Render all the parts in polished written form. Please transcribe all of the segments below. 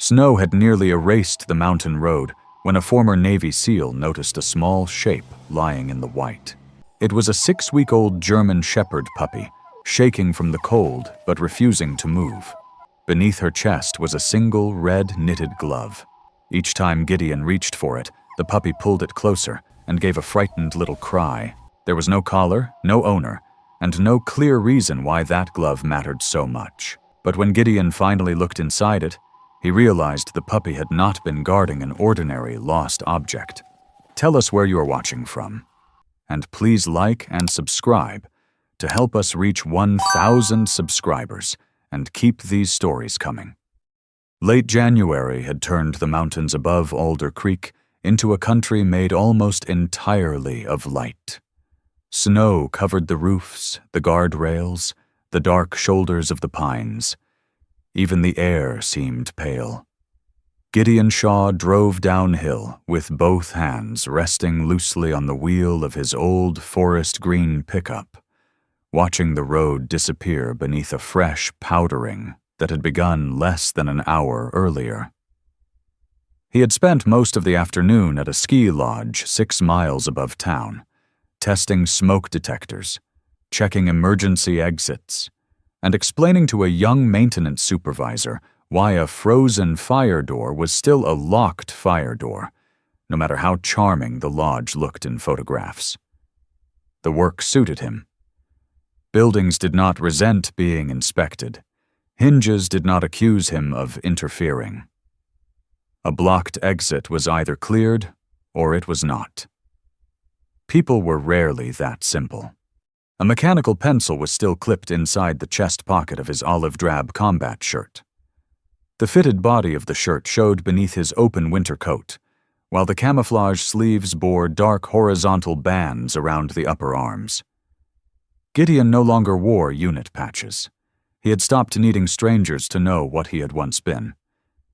Snow had nearly erased the mountain road when a former Navy SEAL noticed a small shape lying in the white. It was a 6-week-old German Shepherd puppy, shaking from the cold but refusing to move. Beneath her chest was a single red knitted glove. Each time Gideon reached for it, the puppy pulled it closer and gave a frightened little cry. There was no collar, no owner, and no clear reason why that glove mattered so much. But when Gideon finally looked inside it, he realized the puppy had not been guarding an ordinary lost object. Tell us where you are watching from. And please like and subscribe to help us reach 1,000 subscribers and keep these stories coming. Late January had turned the mountains above Alder Creek into a country made almost entirely of light. Snow covered the roofs, the guardrails, the dark shoulders of the pines. Even the air seemed pale. Gideon Shaw drove downhill with both hands resting loosely on the wheel of his old forest green pickup, watching the road disappear beneath a fresh powdering that had begun less than an hour earlier. He had spent most of the afternoon at a ski lodge 6 miles above town, testing smoke detectors, checking emergency exits, and explaining to a young maintenance supervisor why a frozen fire door was still a locked fire door, no matter how charming the lodge looked in photographs. The work suited him. Buildings did not resent being inspected. Hinges did not accuse him of interfering. A blocked exit was either cleared or it was not. People were rarely that simple. A mechanical pencil was still clipped inside the chest pocket of his olive-drab combat shirt. The fitted body of the shirt showed beneath his open winter coat, while the camouflage sleeves bore dark horizontal bands around the upper arms. Gideon no longer wore unit patches. He had stopped needing strangers to know what he had once been.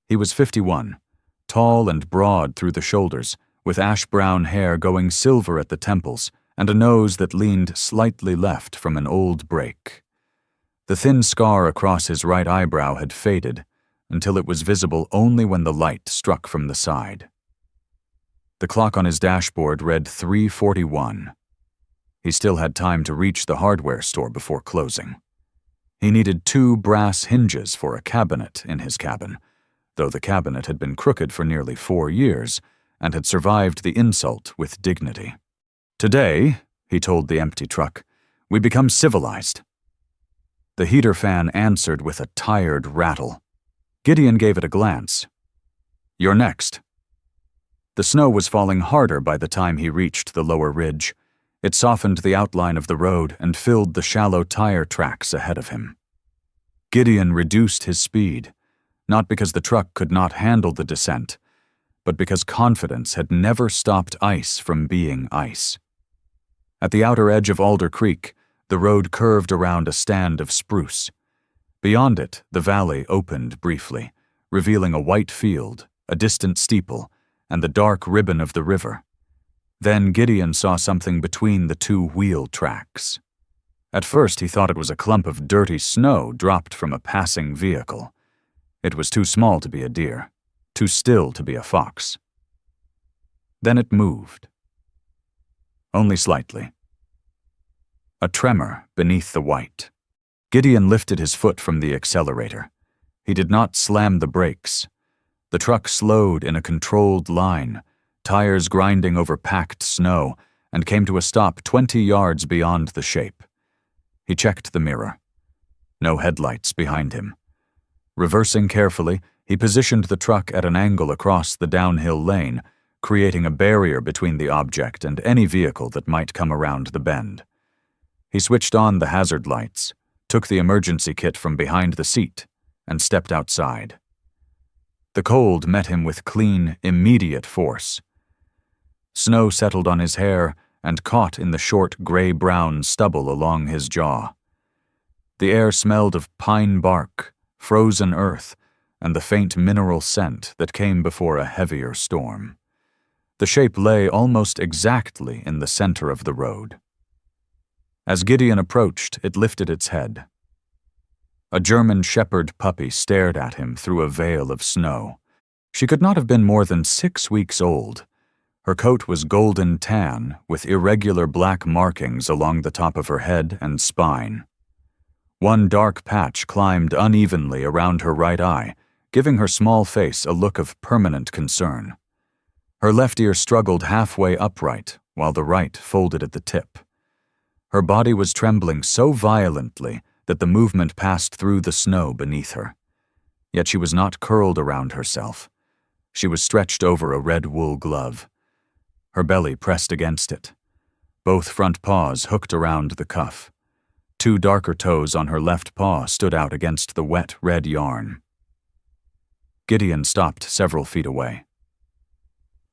He was 51, tall and broad through the shoulders, with ash-brown hair going silver at the temples and a nose that leaned slightly left from an old break. The thin scar across his right eyebrow had faded until it was visible only when the light struck from the side. The clock on his dashboard read 3:41. He still had time to reach the hardware store before closing. He needed 2 brass hinges for a cabinet in his cabin, though the cabinet had been crooked for nearly 4 years and had survived the insult with dignity. "Today," he told the empty truck, "we become civilized." The heater fan answered with a tired rattle. Gideon gave it a glance. "You're next." The snow was falling harder by the time he reached the lower ridge. It softened the outline of the road and filled the shallow tire tracks ahead of him. Gideon reduced his speed, not because the truck could not handle the descent, but because confidence had never stopped ice from being ice. At the outer edge of Alder Creek, the road curved around a stand of spruce. Beyond it, the valley opened briefly, revealing a white field, a distant steeple, and the dark ribbon of the river. Then Gideon saw something between the 2 wheel tracks. At first he thought it was a clump of dirty snow dropped from a passing vehicle. It was too small to be a deer, too still to be a fox. Then it moved. Only slightly. A tremor beneath the white. Gideon lifted his foot from the accelerator. He did not slam the brakes. The truck slowed in a controlled line, tires grinding over packed snow, and came to a stop 20 yards beyond the shape. He checked the mirror. No headlights behind him. Reversing carefully, he positioned the truck at an angle across the downhill lane, creating a barrier between the object and any vehicle that might come around the bend. He switched on the hazard lights, took the emergency kit from behind the seat, and stepped outside. The cold met him with clean, immediate force. Snow settled on his hair and caught in the short gray-brown stubble along his jaw. The air smelled of pine bark, frozen earth, and the faint mineral scent that came before a heavier storm. The shape lay almost exactly in the center of the road. As Gideon approached, it lifted its head. A German Shepherd puppy stared at him through a veil of snow, She could not have been more than 6 weeks old. Her coat was golden tan, with irregular black markings along the top of her head and spine. One dark patch climbed unevenly around her right eye, giving her small face a look of permanent concern. Her left ear struggled halfway upright, while the right folded at the tip. Her body was trembling so violently that the movement passed through the snow beneath her. Yet she was not curled around herself. She was stretched over a red wool glove. Her belly pressed against it. Both front paws hooked around the cuff. 2 darker toes on her left paw stood out against the wet red yarn. Gideon stopped several feet away.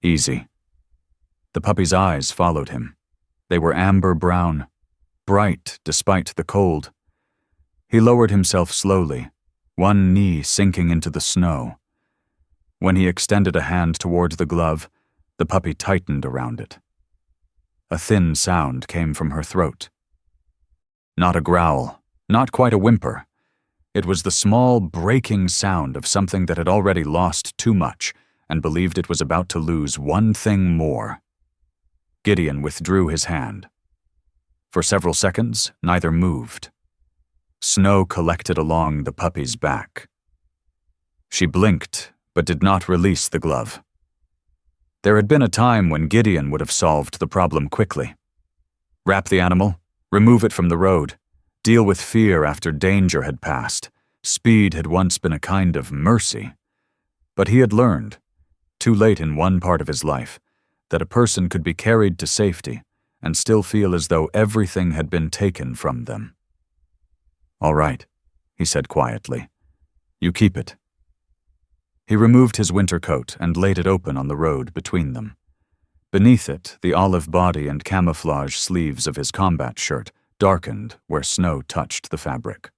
Easy. The puppy's eyes followed him. They were amber brown, bright despite the cold. He lowered himself slowly, one knee sinking into the snow. When he extended a hand toward the glove, the puppy tightened around it. A thin sound came from her throat. Not a growl, not quite a whimper. It was the small, breaking sound of something that had already lost too much and believed it was about to lose one thing more. Gideon withdrew his hand. For several seconds, neither moved. Snow collected along the puppy's back. She blinked, but did not release the glove. There had been a time when Gideon would have solved the problem quickly. Wrap the animal, remove it from the road, deal with fear after danger had passed. Speed had once been a kind of mercy. But he had learned, too late in one part of his life, that a person could be carried to safety and still feel as though everything had been taken from them. "All right," he said quietly. "You keep it." He removed his winter coat and laid it open on the road between them. Beneath it, the olive body and camouflage sleeves of his combat shirt darkened where snow touched the fabric.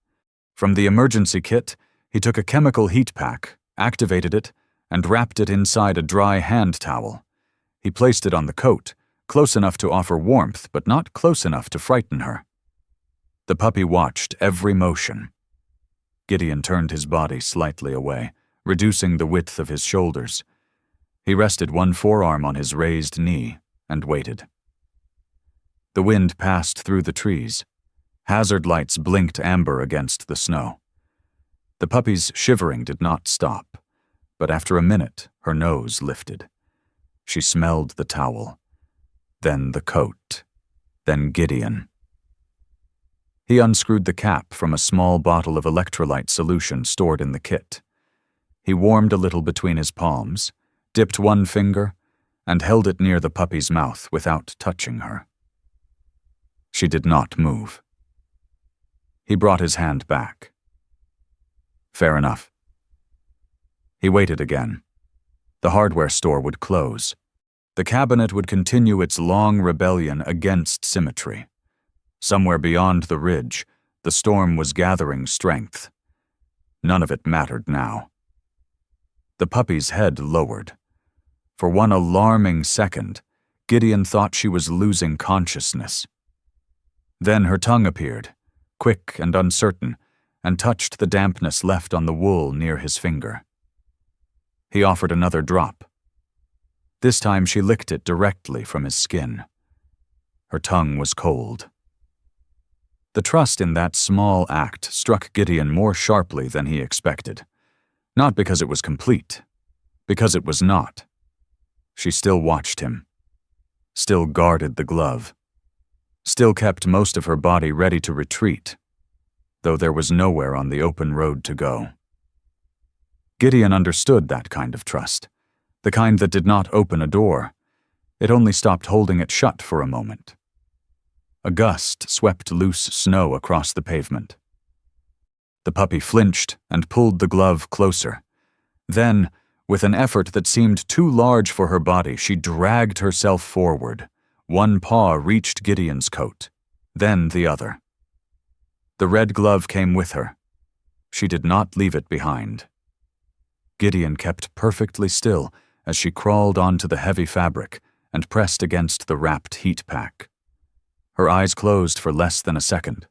From the emergency kit, he took a chemical heat pack, activated it, and wrapped it inside a dry hand towel. He placed it on the coat, close enough to offer warmth but not close enough to frighten her. The puppy watched every motion. Gideon turned his body slightly away, reducing the width of his shoulders. He rested one forearm on his raised knee and waited. The wind passed through the trees. Hazard lights blinked amber against the snow. The puppy's shivering did not stop, but after a minute, her nose lifted. She smelled the towel, then the coat, then Gideon. He unscrewed the cap from a small bottle of electrolyte solution stored in the kit. He warmed a little between his palms, dipped one finger, and held it near the puppy's mouth without touching her. She did not move. He brought his hand back. Fair enough. He waited again. The hardware store would close. The cabinet would continue its long rebellion against symmetry. Somewhere beyond the ridge, the storm was gathering strength. None of it mattered now. The puppy's head lowered. For one alarming second, Gideon thought she was losing consciousness. Then her tongue appeared, quick and uncertain, and touched the dampness left on the wool near his finger. He offered another drop. This time she licked it directly from his skin. Her tongue was cold. The trust in that small act struck Gideon more sharply than he expected. Not because it was complete, because it was not. She still watched him, still guarded the glove, still kept most of her body ready to retreat, though there was nowhere on the open road to go. Gideon understood that kind of trust, the kind that did not open a door. It only stopped holding it shut for a moment. A gust swept loose snow across the pavement. The puppy flinched and pulled the glove closer. Then, with an effort that seemed too large for her body, she dragged herself forward. One paw reached Gideon's coat, then the other. The red glove came with her. She did not leave it behind. Gideon kept perfectly still as she crawled onto the heavy fabric and pressed against the wrapped heat pack. Her eyes closed for less than a second,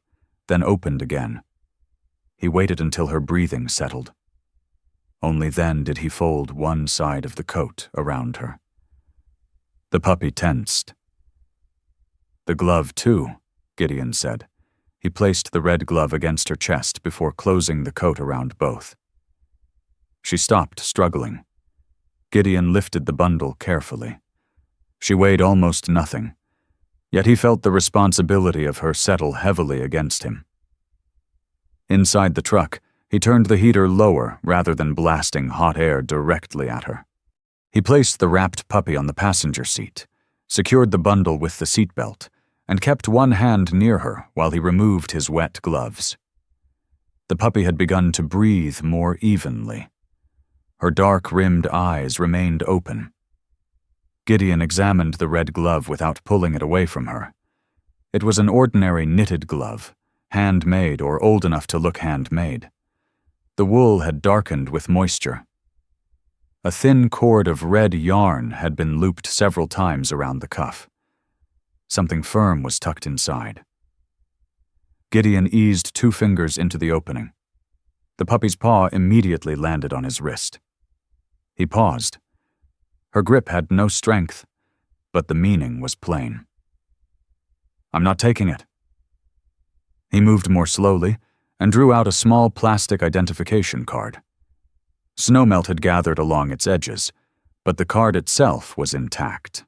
then opened again. He waited until her breathing settled. Only then did he fold one side of the coat around her. The puppy tensed. "The glove, too," Gideon said. He placed the red glove against her chest before closing the coat around both. She stopped struggling. Gideon lifted the bundle carefully. She weighed almost nothing, yet he felt the responsibility of her settle heavily against him. Inside the truck, he turned the heater lower rather than blasting hot air directly at her. He placed the wrapped puppy on the passenger seat, secured the bundle with the seatbelt, and kept one hand near her while he removed his wet gloves. The puppy had begun to breathe more evenly. Her dark-rimmed eyes remained open. Gideon examined the red glove without pulling it away from her. It was an ordinary knitted glove, handmade or old enough to look handmade. The wool had darkened with moisture. A thin cord of red yarn had been looped several times around the cuff. Something firm was tucked inside. Gideon eased 2 fingers into the opening. The puppy's paw immediately landed on his wrist. He paused. Her grip had no strength, but the meaning was plain. "I'm not taking it." He moved more slowly and drew out a small plastic identification card. Snowmelt had gathered along its edges, but the card itself was intact.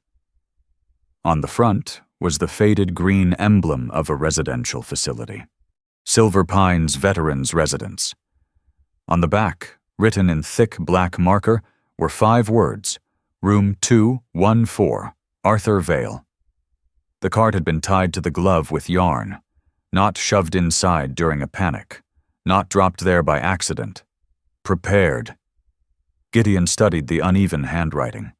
On the front was the faded green emblem of a residential facility, Silver Pines Veterans Residence. On the back, written in thick black marker, were 5 words: Room 214, Arthur Vale. The card had been tied to the glove with yarn, not shoved inside during a panic, not dropped there by accident. Prepared. Gideon studied the uneven handwriting.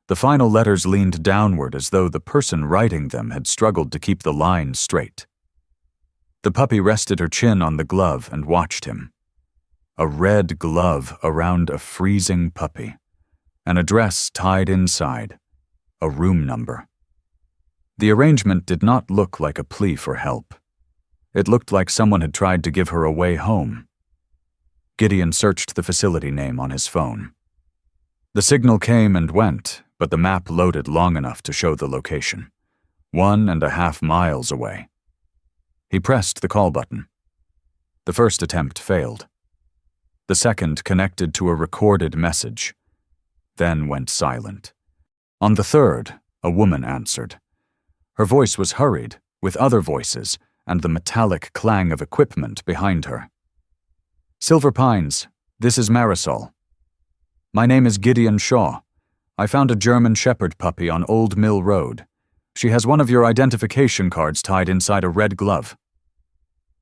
The final letters leaned downward as though the person writing them had struggled to keep the line straight. The puppy rested her chin on the glove and watched him. A red glove around a freezing puppy. An address tied inside. A room number. The arrangement did not look like a plea for help. It looked like someone had tried to give her a way home. Gideon searched the facility name on his phone. The signal came and went, but the map loaded long enough to show the location. 1.5 miles away. He pressed the call button. The first attempt failed. The second connected to a recorded message, then went silent. On the third, a woman answered. Her voice was hurried, with other voices and the metallic clang of equipment behind her. "Silver Pines, this is Marisol. My name is Gideon Shaw. I found a German Shepherd puppy on Old Mill Road. She has one of your identification cards tied inside a red glove."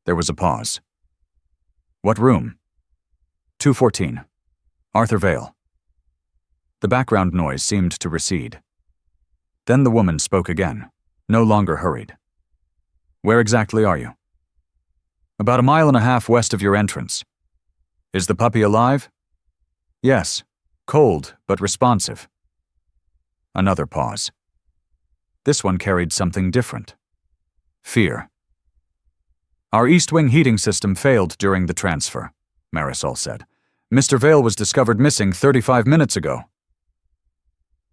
There was a pause. "What room?" 214. Arthur Vale." The background noise seemed to recede. Then the woman spoke again, no longer hurried. "Where exactly are you?" "About 1.5 miles west of your entrance." "Is the puppy alive?" "Yes. Cold, but responsive." Another pause. This one carried something different. Fear. "Our East Wing heating system failed during the transfer," Marisol said. "Mr. Vale was discovered missing 35 minutes ago."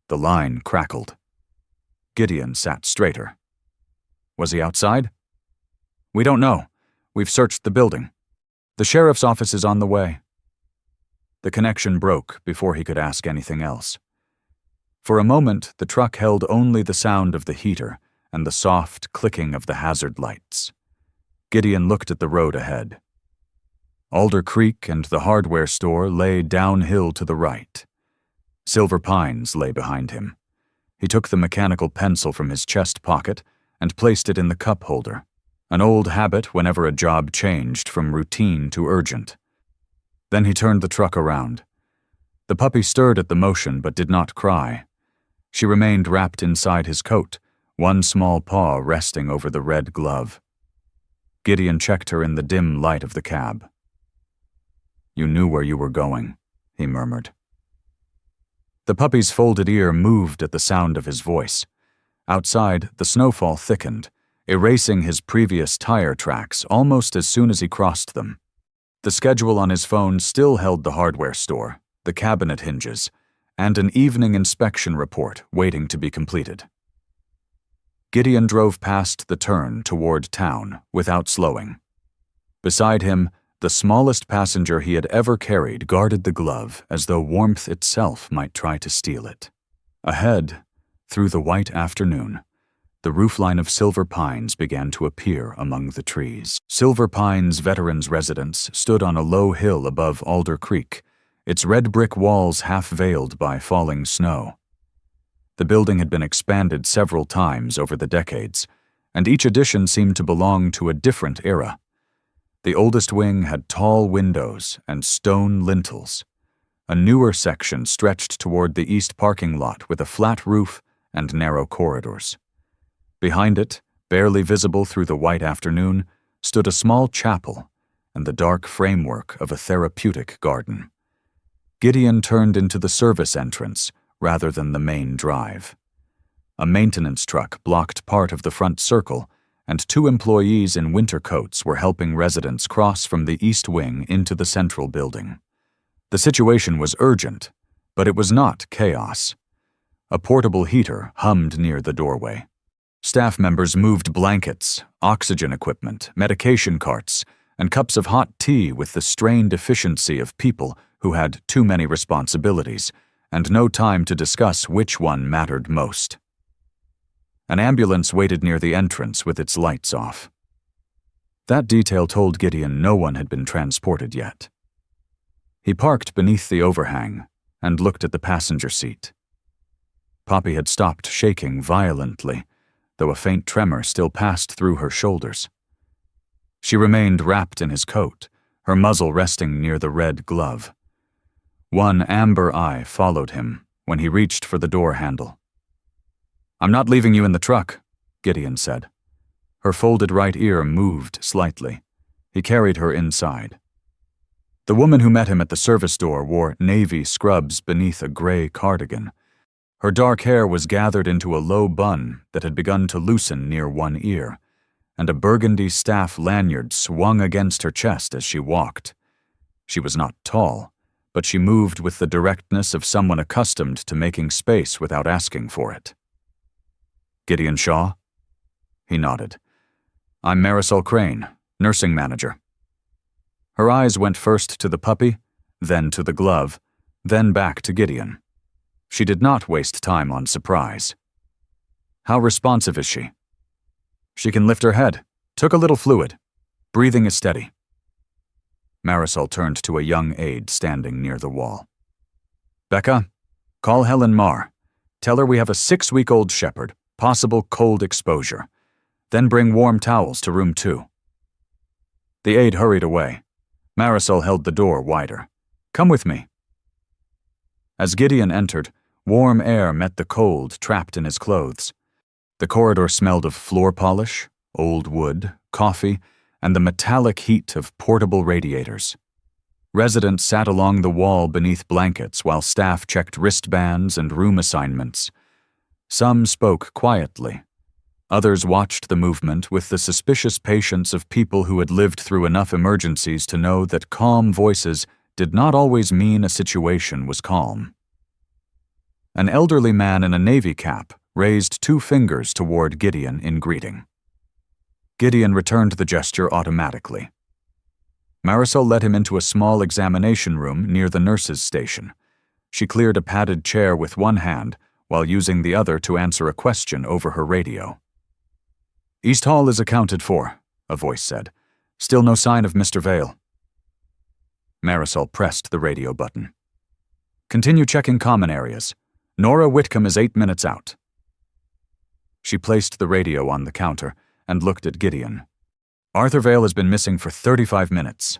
The line crackled. Gideon sat straighter. "Was he outside?" "We don't know. We've searched the building. The sheriff's office is on the way." The connection broke before he could ask anything else. For a moment, the truck held only the sound of the heater and the soft clicking of the hazard lights. Gideon looked at the road ahead. Alder Creek and the hardware store lay downhill to the right. Silver Pines lay behind him. He took the mechanical pencil from his chest pocket and placed it in the cup holder, an old habit whenever a job changed from routine to urgent. Then he turned the truck around. The puppy stirred at the motion but did not cry. She remained wrapped inside his coat, one small paw resting over the red glove. Gideon checked her in the dim light of the cab. "You knew where you were going," he murmured. The puppy's folded ear moved at the sound of his voice. Outside, the snowfall thickened, erasing his previous tire tracks almost as soon as he crossed them. The schedule on his phone still held the hardware store, the cabinet hinges, and an evening inspection report waiting to be completed. Gideon drove past the turn toward town without slowing. Beside him, the smallest passenger he had ever carried guarded the glove as though warmth itself might try to steal it. Ahead, through the white afternoon, the roofline of Silver Pines began to appear among the trees. Silver Pines Veterans Residence stood on a low hill above Alder Creek, its red brick walls half veiled by falling snow. The building had been expanded several times over the decades, and each addition seemed to belong to a different era. The oldest wing had tall windows and stone lintels. A newer section stretched toward the east parking lot with a flat roof and narrow corridors. Behind it, barely visible through the white afternoon, stood a small chapel and the dark framework of a therapeutic garden. Gideon turned into the service entrance rather than the main drive. A maintenance truck blocked part of the front circle, and 2 employees in winter coats were helping residents cross from the east wing into the central building. The situation was urgent, but it was not chaos. A portable heater hummed near the doorway. Staff members moved blankets, oxygen equipment, medication carts, and cups of hot tea with the strained efficiency of people who had too many responsibilities and no time to discuss which one mattered most. An ambulance waited near the entrance with its lights off. That detail told Gideon no one had been transported yet. He parked beneath the overhang and looked at the passenger seat. Poppy had stopped shaking violently, though a faint tremor still passed through her shoulders. She remained wrapped in his coat, her muzzle resting near the red glove. One amber eye followed him when he reached for the door handle. "I'm not leaving you in the truck," Gideon said. Her folded right ear moved slightly. He carried her inside. The woman who met him at the service door wore navy scrubs beneath a gray cardigan. Her dark hair was gathered into a low bun that had begun to loosen near one ear, and a burgundy staff lanyard swung against her chest as she walked. She was not tall, but she moved with the directness of someone accustomed to making space without asking for it. "Gideon Shaw?" He nodded. "I'm Marisol Crane, nursing manager." Her eyes went first to the puppy, then to the glove, then back to Gideon. She did not waste time on surprise. "How responsive is she?" "She can lift her head. Took a little fluid. Breathing is steady." Marisol turned to a young aide standing near the wall. "Becca, call Helen Marr. Tell her we have a 6-week-old shepherd, possible cold exposure. Then bring warm towels to room 2. The aide hurried away. Marisol held the door wider. "Come with me." As Gideon entered, warm air met the cold trapped in his clothes. The corridor smelled of floor polish, old wood, coffee, and the metallic heat of portable radiators. Residents sat along the wall beneath blankets while staff checked wristbands and room assignments. Some spoke quietly. Others watched the movement with the suspicious patience of people who had lived through enough emergencies to know that calm voices did not always mean a situation was calm. An elderly man in a navy cap raised 2 fingers toward Gideon in greeting. Gideon returned the gesture automatically. Marisol led him into a small examination room near the nurse's station. She cleared a padded chair with one hand while using the other to answer a question over her radio. "East Hall is accounted for," a voice said. "Still no sign of Mr. Vale." Marisol pressed the radio button. "Continue checking common areas. Nora Whitcomb is 8 minutes out." She placed the radio on the counter and looked at Gideon. "Arthur Vale has been missing for 35 minutes.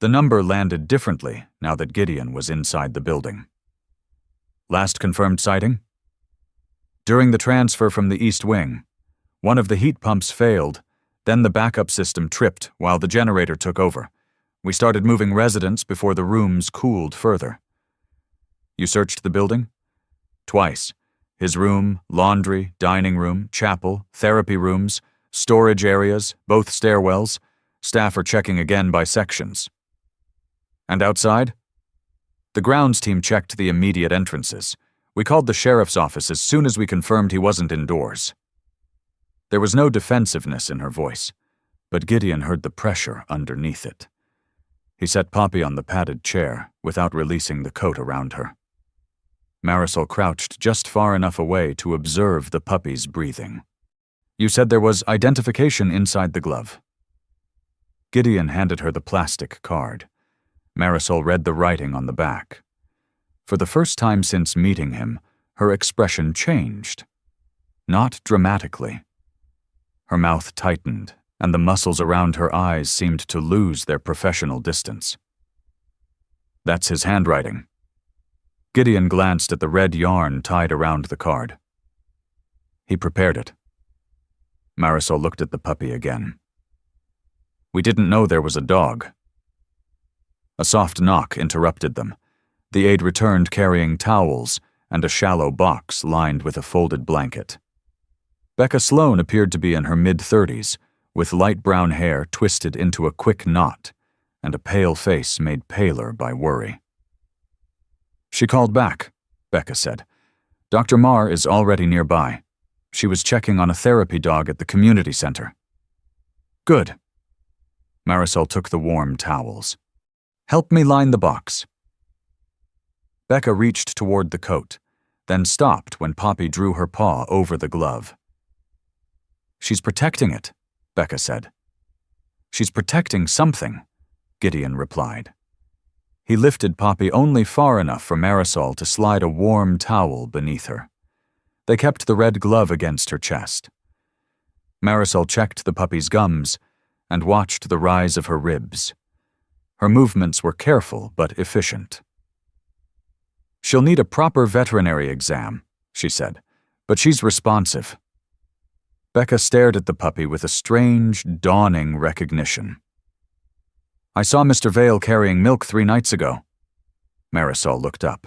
The number landed differently now that Gideon was inside the building. "Last confirmed sighting?" "During the transfer from the East Wing. One of the heat pumps failed, then the backup system tripped while the generator took over. We started moving residents before the rooms cooled further." "You searched the building?" "Twice. His room, laundry, dining room, chapel, therapy rooms, storage areas, both stairwells. Staff are checking again by sections." "And outside?" The grounds team checked the immediate entrances. We called the sheriff's office as soon as we confirmed he wasn't indoors. There was no defensiveness in her voice, but Gideon heard the pressure underneath it. He set Poppy on the padded chair without releasing the coat around her. Marisol crouched just far enough away to observe the puppy's breathing. You said there was identification inside the glove. Gideon handed her the plastic card. Marisol read the writing on the back. For the first time since meeting him, her expression changed. Not dramatically. Her mouth tightened, and the muscles around her eyes seemed to lose their professional distance. That's his handwriting. Gideon glanced at the red yarn tied around the card. He prepared it. Marisol looked at the puppy again. We didn't know there was a dog. A soft knock interrupted them. The aide returned carrying towels and a shallow box lined with a folded blanket. Becca Sloan appeared to be in her mid-30s, with light brown hair twisted into a quick knot and a pale face made paler by worry. She called back, Becca said. Dr. Marr is already nearby. She was checking on a therapy dog at the community center. Good. Marisol took the warm towels. Help me line the box. Becca reached toward the coat, then stopped when Poppy drew her paw over the glove. She's protecting it, Becca said. She's protecting something, Gideon replied. He lifted Poppy only far enough for Marisol to slide a warm towel beneath her. They kept the red glove against her chest. Marisol checked the puppy's gums and watched the rise of her ribs. Her movements were careful but efficient. She'll need a proper veterinary exam, she said, but she's responsive. Becca stared at the puppy with a strange, dawning recognition. I saw Mr. Vale carrying milk 3 nights ago. Marisol looked up.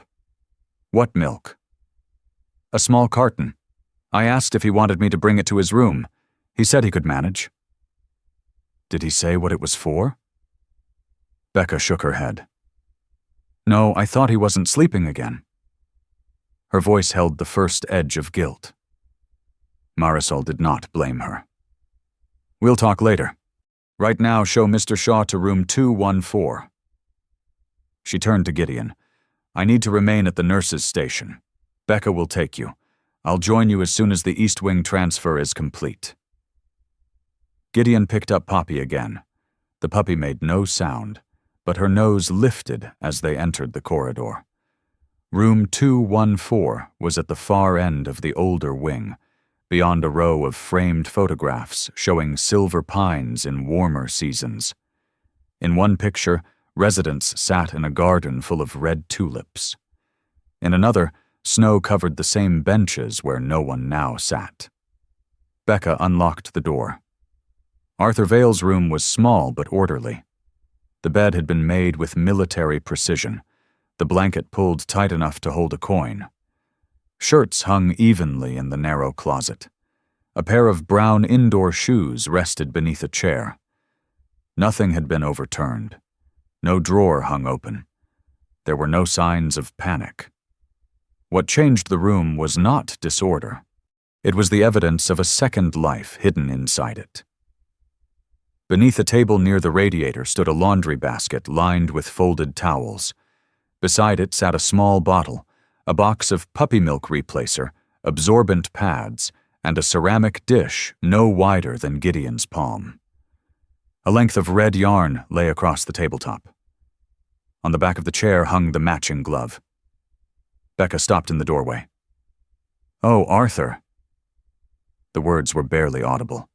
What milk? A small carton. I asked if he wanted me to bring it to his room. He said he could manage. Did he say what it was for? Becca shook her head. No, I thought he wasn't sleeping again. Her voice held the first edge of guilt. Marisol did not blame her. We'll talk later. Right now, show Mr. Shaw to room 214. She turned to Gideon. I need to remain at the nurse's station. Becca will take you. I'll join you as soon as the East Wing transfer is complete. Gideon picked up Poppy again. The puppy made no sound, but her nose lifted as they entered the corridor. Room 214 was at the far end of the older wing, beyond a row of framed photographs showing silver pines in warmer seasons. In one picture, residents sat in a garden full of red tulips. In another, snow covered the same benches where no one now sat. Becca unlocked the door. Arthur Vale's room was small but orderly. The bed had been made with military precision, the blanket pulled tight enough to hold a coin. Shirts hung evenly in the narrow closet. A pair of brown indoor shoes rested beneath a chair. Nothing had been overturned. No drawer hung open. There were no signs of panic. What changed the room was not disorder. It was the evidence of a second life hidden inside it. Beneath a table near the radiator stood a laundry basket lined with folded towels. Beside it sat a small bottle, a box of puppy milk replacer, absorbent pads, and a ceramic dish no wider than Gideon's palm. A length of red yarn lay across the tabletop. On the back of the chair hung the matching glove. Becca stopped in the doorway. Oh, Arthur. The words were barely audible.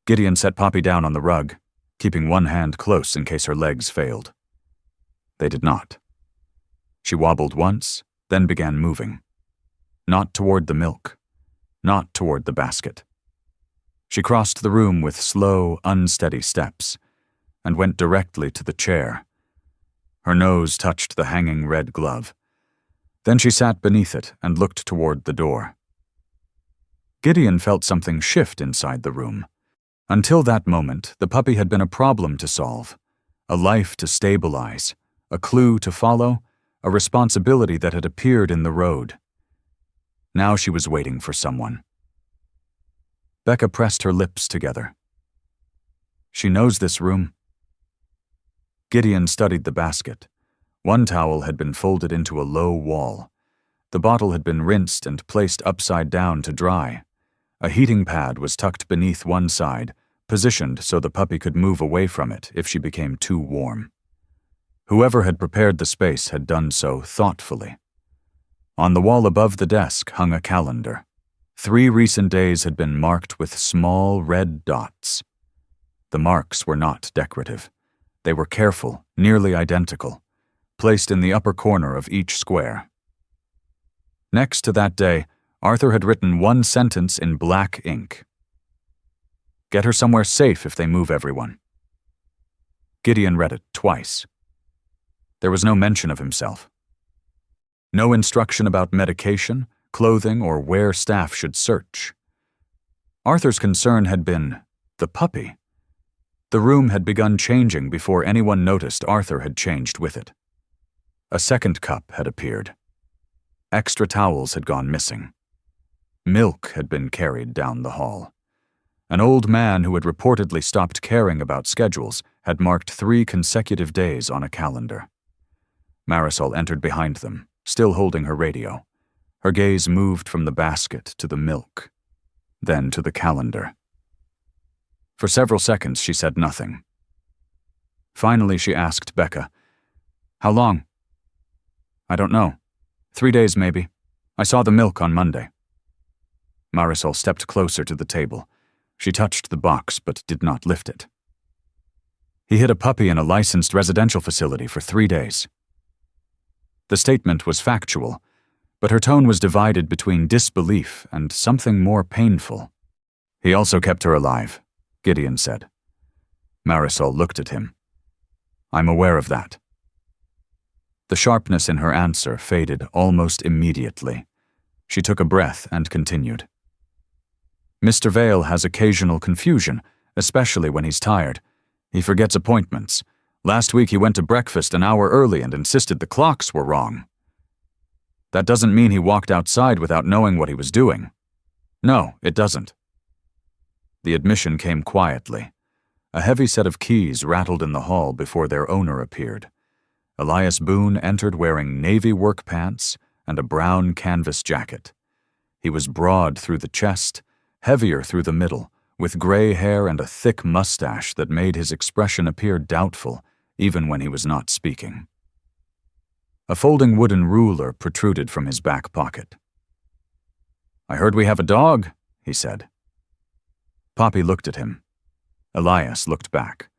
Gideon set Poppy down on the rug, keeping one hand close in case her legs failed. They did not. She wobbled once, then began moving. Not toward the milk, not toward the basket. She crossed the room with slow, unsteady steps, and went directly to the chair. Her nose touched the hanging red glove. Then she sat beneath it and looked toward the door. Gideon felt something shift inside the room. Until that moment, the puppy had been a problem to solve, a life to stabilize, a clue to follow, a responsibility that had appeared in the road. Now she was waiting for someone. Becca pressed her lips together. She knows this room. Gideon studied the basket. One towel had been folded into a low wall. The bottle had been rinsed and placed upside down to dry. A heating pad was tucked beneath one side, positioned so the puppy could move away from it if she became too warm. Whoever had prepared the space had done so thoughtfully. On the wall above the desk hung a calendar. 3 recent days had been marked with small red dots. The marks were not decorative. They were careful, nearly identical, placed in the upper corner of each square. Next to that day, Arthur had written one sentence in black ink. "Get her somewhere safe if they move everyone." Gideon read it twice. There was no mention of himself. No instruction about medication, clothing, or where staff should search. Arthur's concern had been the puppy. The room had begun changing before anyone noticed Arthur had changed with it. A second cup had appeared. Extra towels had gone missing. Milk had been carried down the hall. An old man who had reportedly stopped caring about schedules had marked 3 consecutive days on a calendar. Marisol entered behind them, still holding her radio. Her gaze moved from the basket to the milk, then to the calendar. For several seconds she said nothing. Finally she asked Becca, "How long?" "I don't know. 3 days maybe. I saw the milk on Monday." Marisol stepped closer to the table. She touched the box but did not lift it. "He hid a puppy in a licensed residential facility for 3 days." The statement was factual, but her tone was divided between disbelief and something more painful. "He also kept her alive," Gideon said. Marisol looked at him. "I'm aware of that." The sharpness in her answer faded almost immediately. She took a breath and continued. "Mr. Vale has occasional confusion, especially when he's tired. He forgets appointments. Last week he went to breakfast an hour early and insisted the clocks were wrong. That doesn't mean he walked outside without knowing what he was doing. No, it doesn't." The admission came quietly. A heavy set of keys rattled in the hall before their owner appeared. Elias Boone entered wearing navy work pants and a brown canvas jacket. He was broad through the chest, heavier through the middle, with gray hair and a thick mustache that made his expression appear doubtful, even when he was not speaking. A folding wooden ruler protruded from his back pocket. "I heard we have a dog," he said. Poppy looked at him. Elias looked back.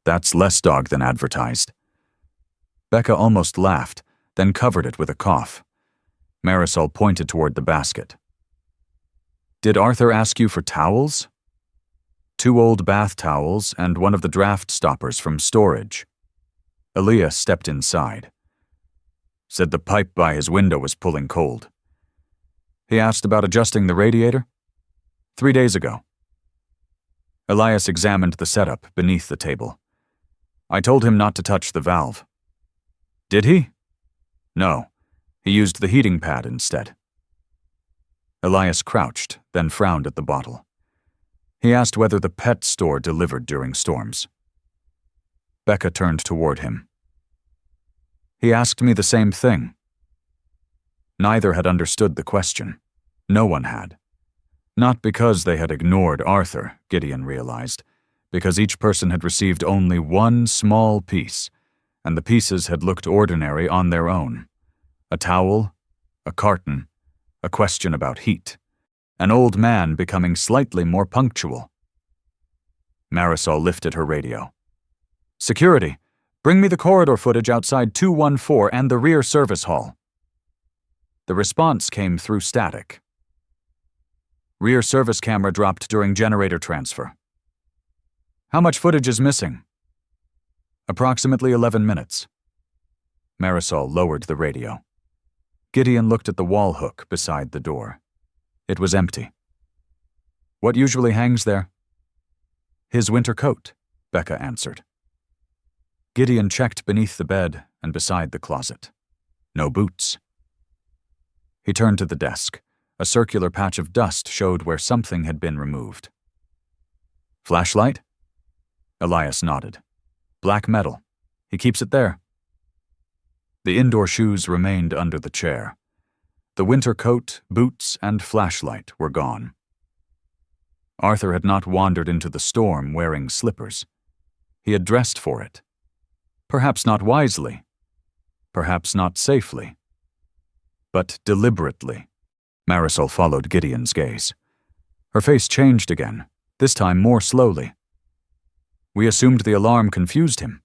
"That's less dog than advertised." Becca almost laughed, then covered it with a cough. Marisol pointed toward the basket. "Did Arthur ask you for towels?" 2 old bath towels and one of the draft stoppers from storage. Elias stepped inside. "Said the pipe by his window was pulling cold." "He asked about adjusting the radiator?" 3 days ago." Elias examined the setup beneath the table. "I told him not to touch the valve." "Did he?" "No. He used the heating pad instead." Elias crouched, then frowned at the bottle. He asked whether the pet store delivered during storms. Becca turned toward him. "He asked me the same thing." Neither had understood the question. No one had. Not because they had ignored Arthur, Gideon realized, because each person had received only one small piece, and the pieces had looked ordinary on their own. A towel, a carton, a question about heat, an old man becoming slightly more punctual. Marisol lifted her radio. "Security, bring me the corridor footage outside 214 and the rear service hall." The response came through static. "Rear service camera dropped during generator transfer." "How much footage is missing?" "Approximately 11 minutes." Marisol lowered the radio. Gideon looked at the wall hook beside the door. It was empty. "What usually hangs there?" "His winter coat," Becca answered. Gideon checked beneath the bed and beside the closet. No boots. He turned to the desk. A circular patch of dust showed where something had been removed. Flashlight? Elias nodded. Black metal. He keeps it there. The indoor shoes remained under the chair. The winter coat, boots, and flashlight were gone. Arthur had not wandered into the storm wearing slippers. He had dressed for it. Perhaps not wisely. Perhaps not safely. But deliberately. Marisol followed Gideon's gaze. Her face changed again, this time more slowly. We assumed the alarm confused him.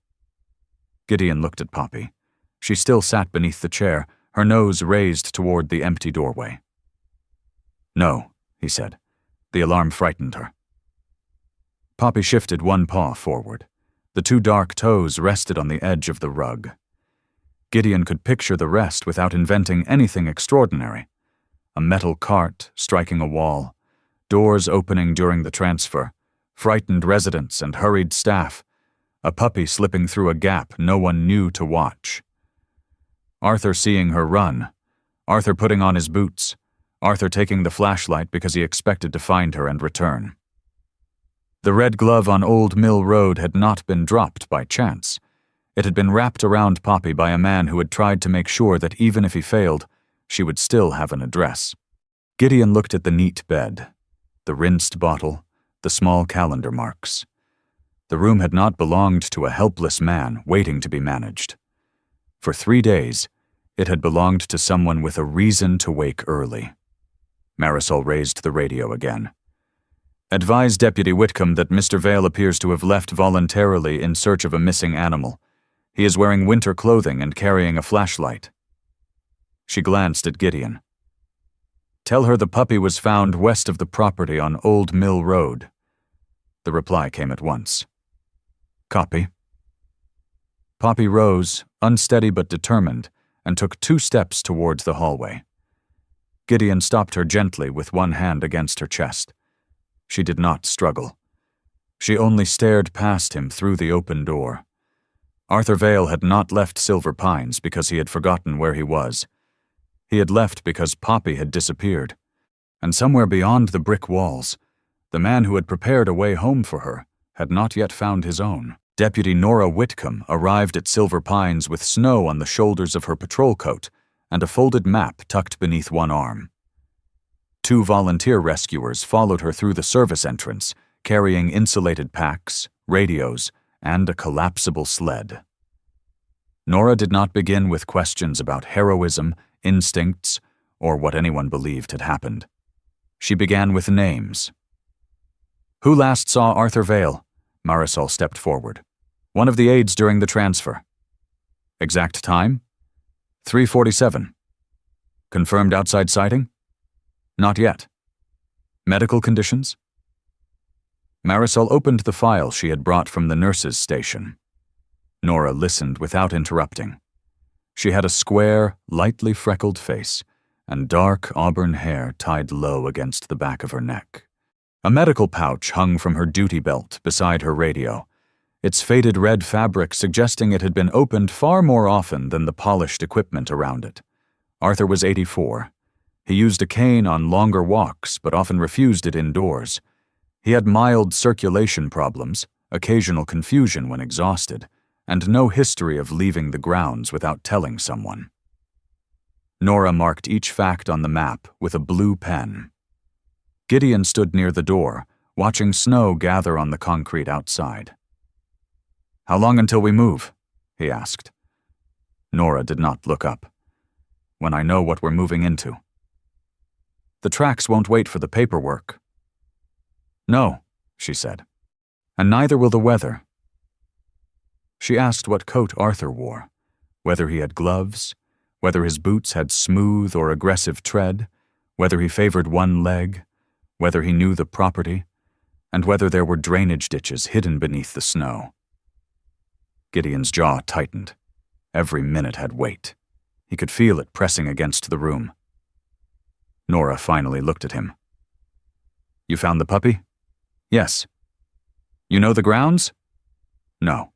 Gideon looked at Poppy. She still sat beneath the chair, her nose raised toward the empty doorway. No, he said. The alarm frightened her. Poppy shifted one paw forward. The two dark toes rested on the edge of the rug. Gideon could picture the rest without inventing anything extraordinary. A metal cart striking a wall, doors opening during the transfer, frightened residents and hurried staff, a puppy slipping through a gap no one knew to watch. Arthur seeing her run, Arthur putting on his boots, Arthur taking the flashlight because he expected to find her and return. The red glove on Old Mill Road had not been dropped by chance. It had been wrapped around Poppy by a man who had tried to make sure that even if he failed, she would still have an address. Gideon looked at the neat bed, the rinsed bottle, the small calendar marks. The room had not belonged to a helpless man waiting to be managed. For 3 days, it had belonged to someone with a reason to wake early. Marisol raised the radio again. Advise Deputy Whitcomb that Mr. Vale appears to have left voluntarily in search of a missing animal. He is wearing winter clothing and carrying a flashlight. She glanced at Gideon. Tell her the puppy was found west of the property on Old Mill Road. The reply came at once. Copy. Poppy rose, unsteady but determined, and took 2 steps towards the hallway. Gideon stopped her gently with one hand against her chest. She did not struggle. She only stared past him through the open door. Arthur Vale had not left Silver Pines because he had forgotten where he was. He had left because Poppy had disappeared. And somewhere beyond the brick walls, the man who had prepared a way home for her had not yet found his own. Deputy Nora Whitcomb arrived at Silver Pines with snow on the shoulders of her patrol coat and a folded map tucked beneath one arm. 2 volunteer rescuers followed her through the service entrance, carrying insulated packs, radios, and a collapsible sled. Nora did not begin with questions about heroism, instincts, or what anyone believed had happened. She began with names. Who last saw Arthur Vale? Marisol stepped forward. One of the aides during the transfer. Exact time? 3:47. Confirmed outside sighting? Not yet. Medical conditions? Marisol opened the file she had brought from the nurse's station. Nora listened without interrupting. She had a square, lightly freckled face and dark auburn hair tied low against the back of her neck. A medical pouch hung from her duty belt beside her radio, its faded red fabric suggesting it had been opened far more often than the polished equipment around it. Arthur was 84. He used a cane on longer walks but often refused it indoors. He had mild circulation problems, occasional confusion when exhausted, and no history of leaving the grounds without telling someone. Nora marked each fact on the map with a blue pen. Gideon stood near the door, watching snow gather on the concrete outside. How long until we move? He asked. Nora did not look up. When I know what we're moving into. The tracks won't wait for the paperwork. No, she said, and neither will the weather. She asked what coat Arthur wore, whether he had gloves, whether his boots had smooth or aggressive tread, whether he favored one leg, whether he knew the property, and whether there were drainage ditches hidden beneath the snow. Gideon's jaw tightened. Every minute had weight. He could feel it pressing against the room. Nora finally looked at him. You found the puppy? Yes. You know the grounds? No.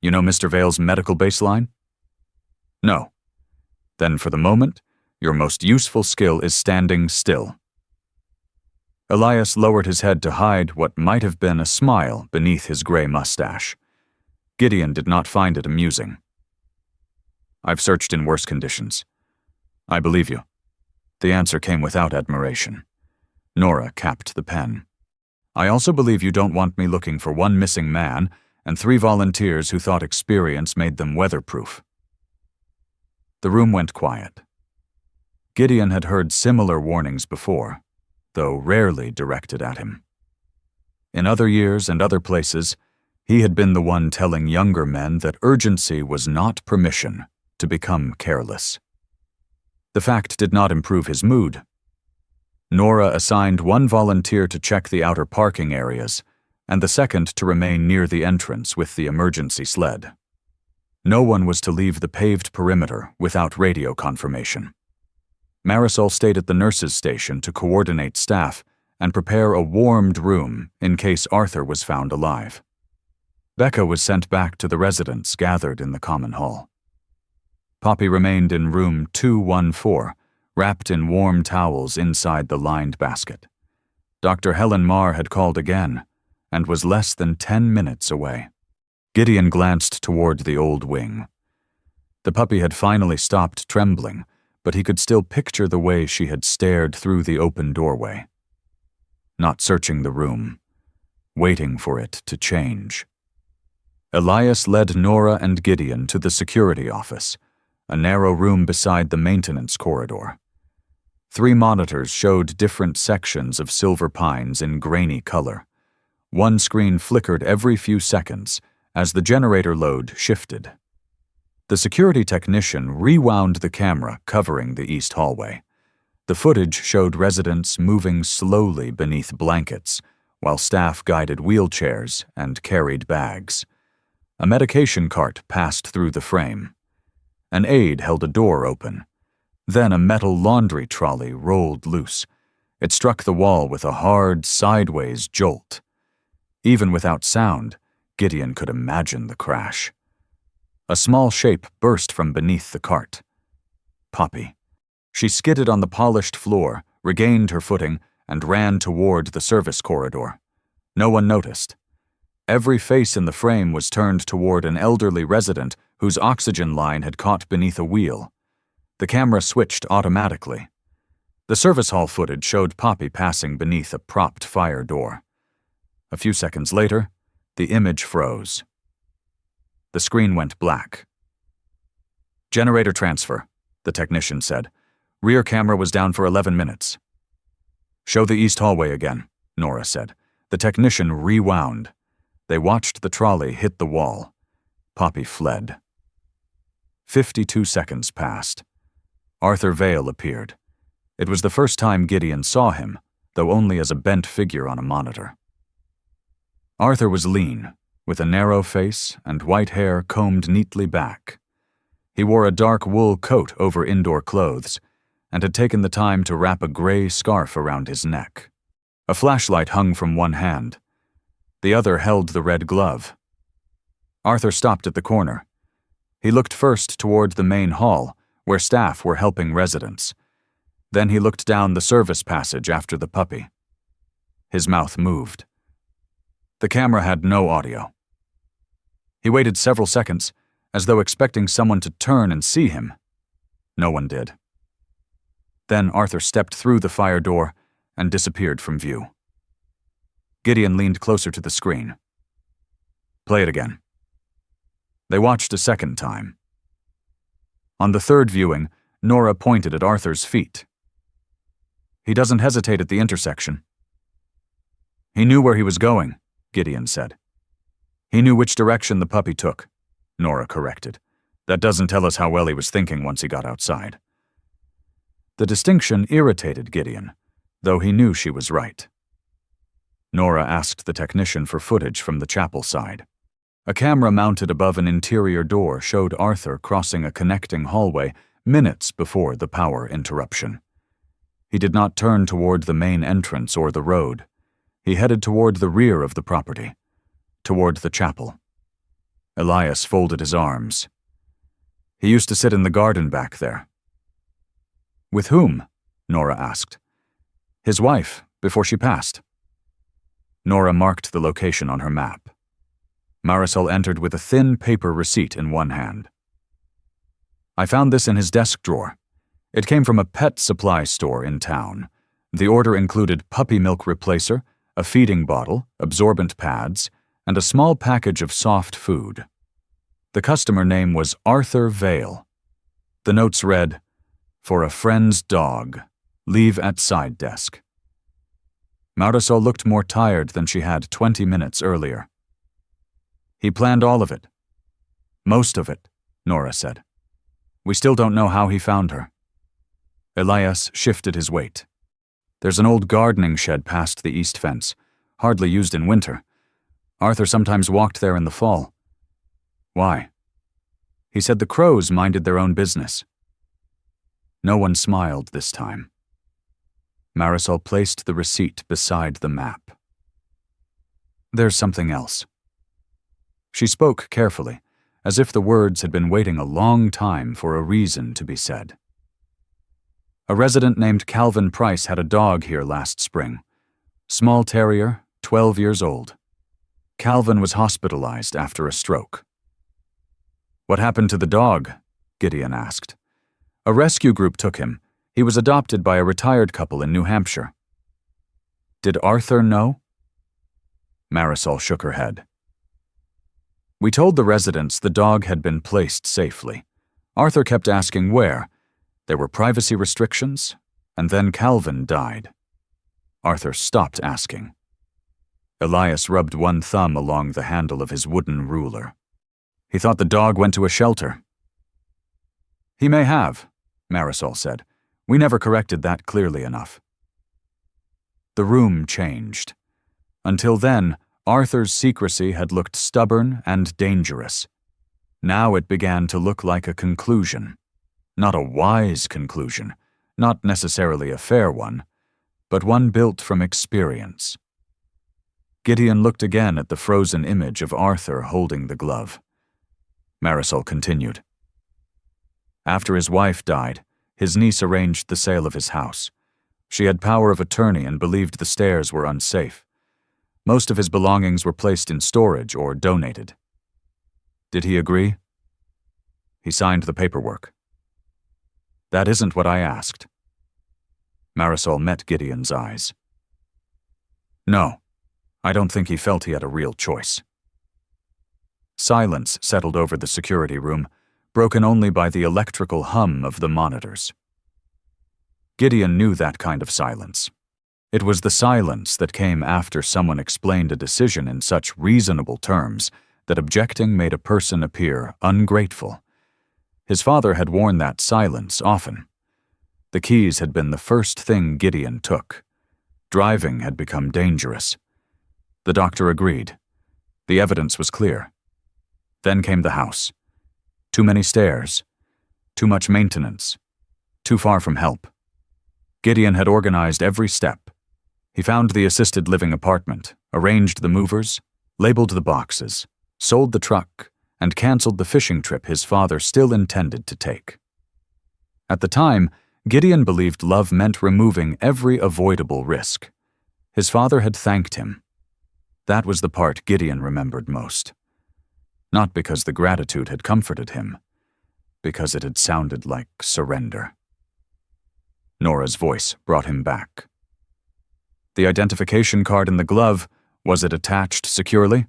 You know Mr. Vale's medical baseline? No. Then for the moment, your most useful skill is standing still." Elias lowered his head to hide what might have been a smile beneath his gray mustache. Gideon did not find it amusing. "I've searched in worse conditions. I believe you." The answer came without admiration. Nora capped the pen. "I also believe you don't want me looking for one missing man and 3 volunteers who thought experience made them weatherproof." The room went quiet. Gideon had heard similar warnings before, though rarely directed at him. In other years and other places, he had been the one telling younger men that urgency was not permission to become careless. The fact did not improve his mood. Nora assigned 1 volunteer to check the outer parking areas, and the second to remain near the entrance with the emergency sled. No one was to leave the paved perimeter without radio confirmation. Marisol stayed at the nurses' station to coordinate staff and prepare a warmed room in case Arthur was found alive. Becca was sent back to the residents gathered in the common hall. Poppy remained in room 214, wrapped in warm towels inside the lined basket. Dr. Helen Marr had called again and was less than 10 minutes away. Gideon glanced toward the old wing. The puppy had finally stopped trembling, but he could still picture the way she had stared through the open doorway. Not searching the room, waiting for it to change. Elias led Nora and Gideon to the security office, a narrow room beside the maintenance corridor. 3 monitors showed different sections of Silver Pines in grainy color. One screen flickered every few seconds as the generator load shifted. The security technician rewound the camera covering the east hallway. The footage showed residents moving slowly beneath blankets, while staff guided wheelchairs and carried bags. A medication cart passed through the frame. An aide held a door open. Then a metal laundry trolley rolled loose. It struck the wall with a hard, sideways jolt. Even without sound, Gideon could imagine the crash. A small shape burst from beneath the cart. Poppy. She skidded on the polished floor, regained her footing, and ran toward the service corridor. No one noticed. Every face in the frame was turned toward an elderly resident whose oxygen line had caught beneath a wheel. The camera switched automatically. The service hall footage showed Poppy passing beneath a propped fire door. A few seconds later, the image froze. The screen went black. "Generator transfer," the technician said. "Rear camera was down for 11 minutes. "Show the east hallway again," Nora said. The technician rewound. They watched the trolley hit the wall. Poppy fled. 52 seconds passed. Arthur Vale appeared. It was the first time Gideon saw him, though only as a bent figure on a monitor. Arthur was lean, with a narrow face and white hair combed neatly back. He wore a dark wool coat over indoor clothes and had taken the time to wrap a gray scarf around his neck. A flashlight hung from one hand. The other held the red glove. Arthur stopped at the corner. He looked first toward the main hall, where staff were helping residents. Then he looked down the service passage after the puppy. His mouth moved. The camera had no audio. He waited several seconds, as though expecting someone to turn and see him. No one did. Then Arthur stepped through the fire door and disappeared from view. Gideon leaned closer to the screen. "Play it again." They watched a second time. On the third viewing, Nora pointed at Arthur's feet. "He doesn't hesitate at the intersection." "He knew where he was going," Gideon said. "He knew which direction the puppy took," Nora corrected. "That doesn't tell us how well he was thinking once he got outside." The distinction irritated Gideon, though he knew she was right. Nora asked the technician for footage from the chapel side. A camera mounted above an interior door showed Arthur crossing a connecting hallway minutes before the power interruption. He did not turn toward the main entrance or the road. He headed toward the rear of the property, toward the chapel. Elias folded his arms. "He used to sit in the garden back there," With whom? Nora asked. His wife, before she passed. Nora marked the location on her map. Marisol entered with a thin paper receipt in one hand. I found this in his desk drawer. It came from a pet supply store in town. The order included puppy milk replacer, a feeding bottle, absorbent pads, and a small package of soft food. The customer name was Arthur Vale. The notes read, "For a friend's dog. Leave at side desk." Marisol looked more tired than she had 20 minutes earlier. He planned all of it. Most of it, Nora said. We still don't know how he found her. Elias shifted his weight. There's an old gardening shed past the east fence, hardly used in winter. Arthur sometimes walked there in the fall. Why? He said the crows minded their own business. No one smiled this time. Marisol placed the receipt beside the map. There's something else. She spoke carefully, as if the words had been waiting a long time for a reason to be said. A resident named Calvin Price had a dog here last spring. Small terrier, 12 years old. Calvin was hospitalized after a stroke. What happened to the dog? Gideon asked. A rescue group took him. He was adopted by a retired couple in New Hampshire. Did Arthur know? Marisol shook her head. We told the residents the dog had been placed safely. Arthur kept asking where. There were privacy restrictions, and then Calvin died. Arthur stopped asking. Elias rubbed one thumb along the handle of his wooden ruler. He thought the dog went to a shelter. He may have, Marisol said. We never corrected that clearly enough. The room changed. Until then, Arthur's secrecy had looked stubborn and dangerous. Now it began to look like a conclusion. Not a wise conclusion, not necessarily a fair one, but one built from experience. Gideon looked again at the frozen image of Arthur holding the glove. Marisol continued. After his wife died, his niece arranged the sale of his house. She had power of attorney and believed the stairs were unsafe. Most of his belongings were placed in storage or donated. Did he agree? He signed the paperwork. That isn't what I asked. Marisol met Gideon's eyes. No, I don't think he felt he had a real choice. Silence settled over the security room, broken only by the electrical hum of the monitors. Gideon knew that kind of silence. It was the silence that came after someone explained a decision in such reasonable terms that objecting made a person appear ungrateful. His father had worn that silence often. The keys had been the first thing Gideon took. Driving had become dangerous. The doctor agreed. The evidence was clear. Then came the house. Too many stairs. Too much maintenance. Too far from help. Gideon had organized every step. He found the assisted living apartment, arranged the movers, labeled the boxes, sold the truck, and canceled the fishing trip his father still intended to take. At the time, Gideon believed love meant removing every avoidable risk. His father had thanked him. That was the part Gideon remembered most. Not because the gratitude had comforted him, because it had sounded like surrender. Nora's voice brought him back. The identification card in the glove, was it attached securely?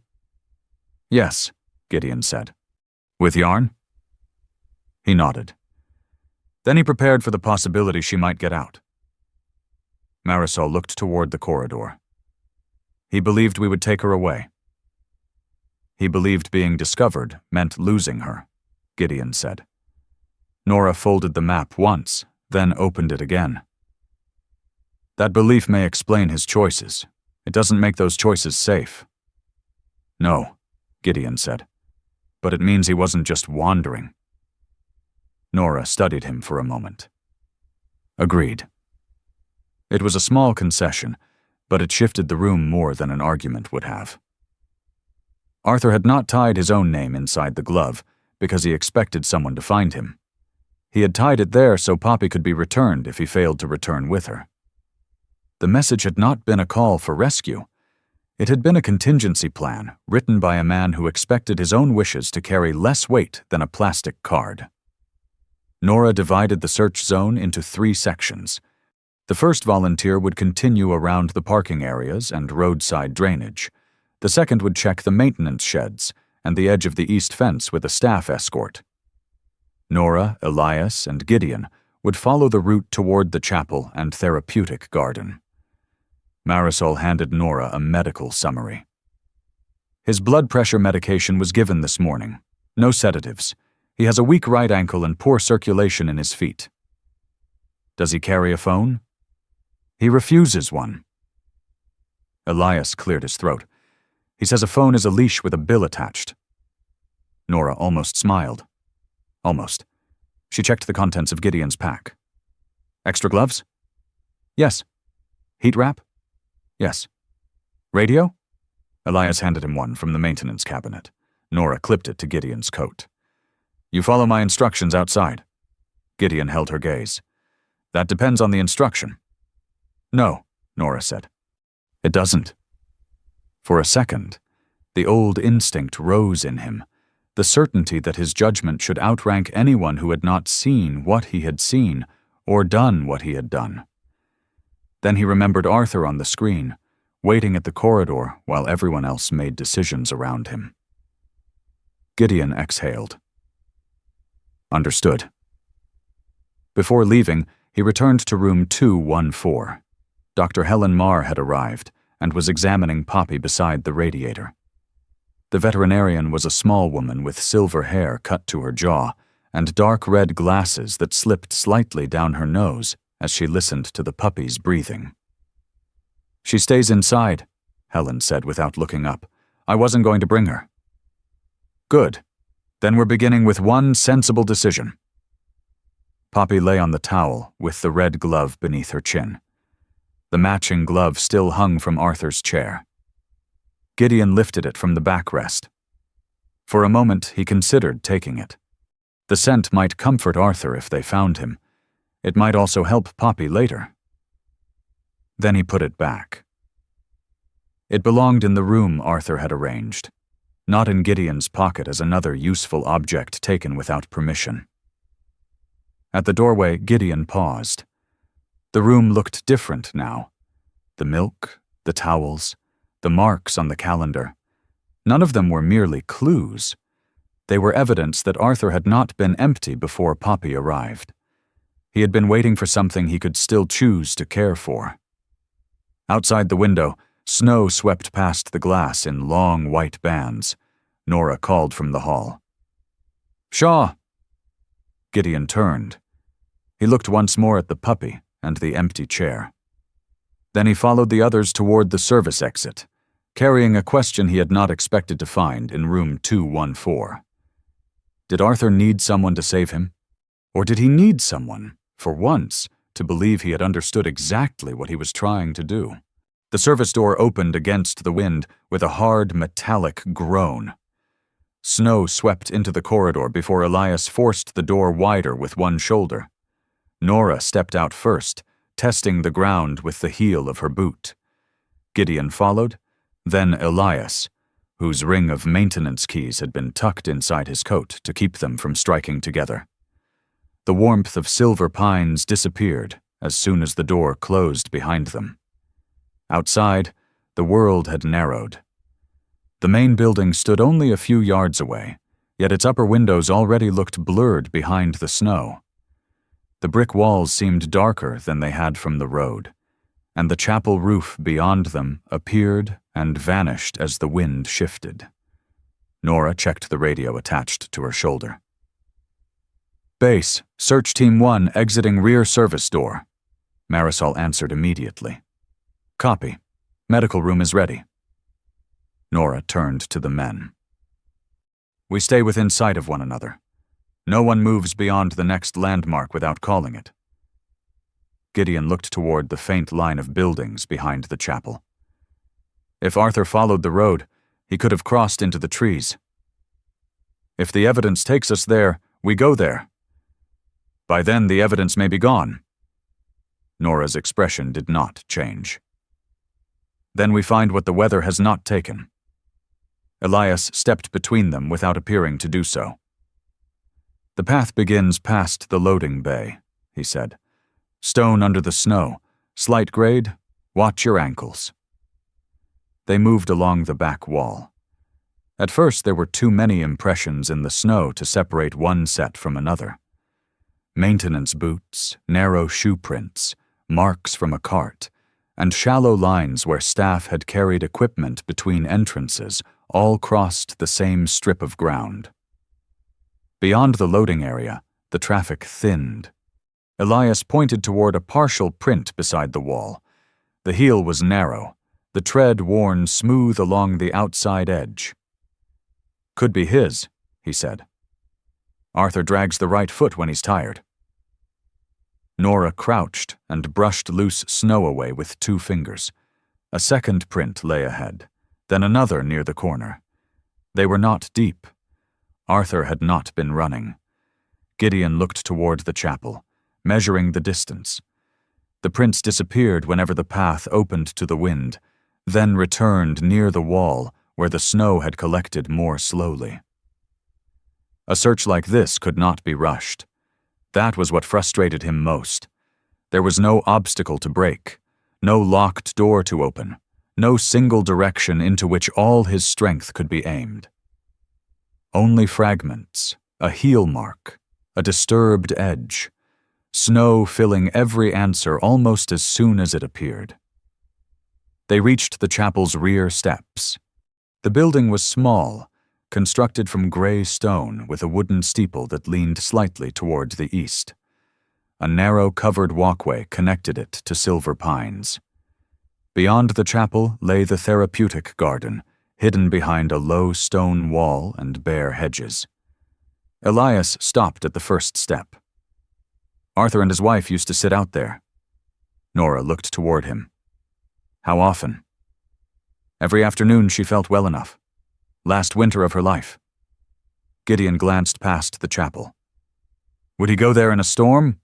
Yes, Gideon said. With yarn? He nodded. Then he prepared for the possibility she might get out. Marisol looked toward the corridor. He believed we would take her away. He believed being discovered meant losing her, Gideon said. Nora folded the map once, then opened it again. That belief may explain his choices. It doesn't make those choices safe. No, Gideon said. But it means he wasn't just wandering. Nora studied him for a moment. Agreed. It was a small concession, but it shifted the room more than an argument would have. Arthur had not tied his own name inside the glove because he expected someone to find him. He had tied it there so Poppy could be returned if he failed to return with her. The message had not been a call for rescue. It had been a contingency plan written by a man who expected his own wishes to carry less weight than a plastic card. Nora divided the search zone into 3 sections. The first volunteer would continue around the parking areas and roadside drainage. The second would check the maintenance sheds and the edge of the east fence with a staff escort. Nora, Elias, and Gideon would follow the route toward the chapel and therapeutic garden. Marisol handed Nora a medical summary. His blood pressure medication was given this morning. No sedatives. He has a weak right ankle and poor circulation in his feet. Does he carry a phone? He refuses one. Elias cleared his throat. He says a phone is a leash with a bill attached. Nora almost smiled. Almost. She checked the contents of Gideon's pack. Extra gloves? Yes. Heat wrap? Yes. Radio? Elias handed him one from the maintenance cabinet. Nora clipped it to Gideon's coat. You follow my instructions outside. Gideon held her gaze. That depends on the instruction. No, Nora said. It doesn't. For a second, the old instinct rose in him, the certainty that his judgment should outrank anyone who had not seen what he had seen or done what he had done. Then he remembered Arthur on the screen, waiting at the corridor while everyone else made decisions around him. Gideon exhaled. Understood. Before leaving, he returned to room 214. Dr. Helen Marr had arrived and was examining Poppy beside the radiator. The veterinarian was a small woman with silver hair cut to her jaw and dark red glasses that slipped slightly down her nose as she listened to the puppy's breathing. She stays inside, Helen said without looking up. I wasn't going to bring her. Good. Then we're beginning with one sensible decision. Poppy lay on the towel with the red glove beneath her chin. The matching glove still hung from Arthur's chair. Gideon lifted it from the backrest. For a moment, he considered taking it. The scent might comfort Arthur if they found him. It might also help Poppy later. Then he put it back. It belonged in the room Arthur had arranged, not in Gideon's pocket as another useful object taken without permission. At the doorway, Gideon paused. The room looked different now. The milk, the towels, the marks on the calendar. None of them were merely clues. They were evidence that Arthur had not been empty before Poppy arrived. He had been waiting for something he could still choose to care for. Outside the window, snow swept past the glass in long white bands. Nora called from the hall. Shaw! Gideon turned. He looked once more at the puppy and the empty chair. Then he followed the others toward the service exit, carrying a question he had not expected to find in room 214. Did Arthur need someone to save him? Or did he need someone, for once, to believe he had understood exactly what he was trying to do? The service door opened against the wind with a hard, metallic groan. Snow swept into the corridor before Elias forced the door wider with one shoulder. Nora stepped out first, testing the ground with the heel of her boot. Gideon followed, then Elias, whose ring of maintenance keys had been tucked inside his coat to keep them from striking together. The warmth of silver pines disappeared as soon as the door closed behind them. Outside, the world had narrowed. The main building stood only a few yards away, yet its upper windows already looked blurred behind the snow. The brick walls seemed darker than they had from the road, and the chapel roof beyond them appeared and vanished as the wind shifted. Nora checked the radio attached to her shoulder. Base, Search Team 1 exiting rear service door. Marisol answered immediately. Copy. Medical room is ready. Nora turned to the men. We stay within sight of one another. No one moves beyond the next landmark without calling it. Gideon looked toward the faint line of buildings behind the chapel. If Arthur followed the road, he could have crossed into the trees. If the evidence takes us there, we go there. By then, the evidence may be gone. Nora's expression did not change. Then we find what the weather has not taken. Elias stepped between them without appearing to do so. The path begins past the loading bay, he said. Stone under the snow, slight grade, watch your ankles. They moved along the back wall. At first there were too many impressions in the snow to separate one set from another. Maintenance boots, narrow shoe prints, marks from a cart, and shallow lines where staff had carried equipment between entrances all crossed the same strip of ground. Beyond the loading area, the traffic thinned. Elias pointed toward a partial print beside the wall. The heel was narrow, the tread worn smooth along the outside edge. Could be his, he said. Arthur drags the right foot when he's tired. Nora crouched and brushed loose snow away with 2 fingers. A second print lay ahead, then another near the corner. They were not deep. Arthur had not been running. Gideon looked toward the chapel, measuring the distance. The prints disappeared whenever the path opened to the wind, then returned near the wall where the snow had collected more slowly. A search like this could not be rushed. That was what frustrated him most. There was no obstacle to break, no locked door to open, no single direction into which all his strength could be aimed. Only fragments, a heel mark, a disturbed edge, snow filling every answer almost as soon as it appeared. They reached the chapel's rear steps. The building was small, constructed from gray stone with a wooden steeple that leaned slightly toward the east. A narrow covered walkway connected it to silver pines. Beyond the chapel lay the therapeutic garden, hidden behind a low stone wall and bare hedges. Elias stopped at the first step. Arthur and his wife used to sit out there. Nora looked toward him. How often? Every afternoon she felt well enough. Last winter of her life. Gideon glanced past the chapel. Would he go there in a storm?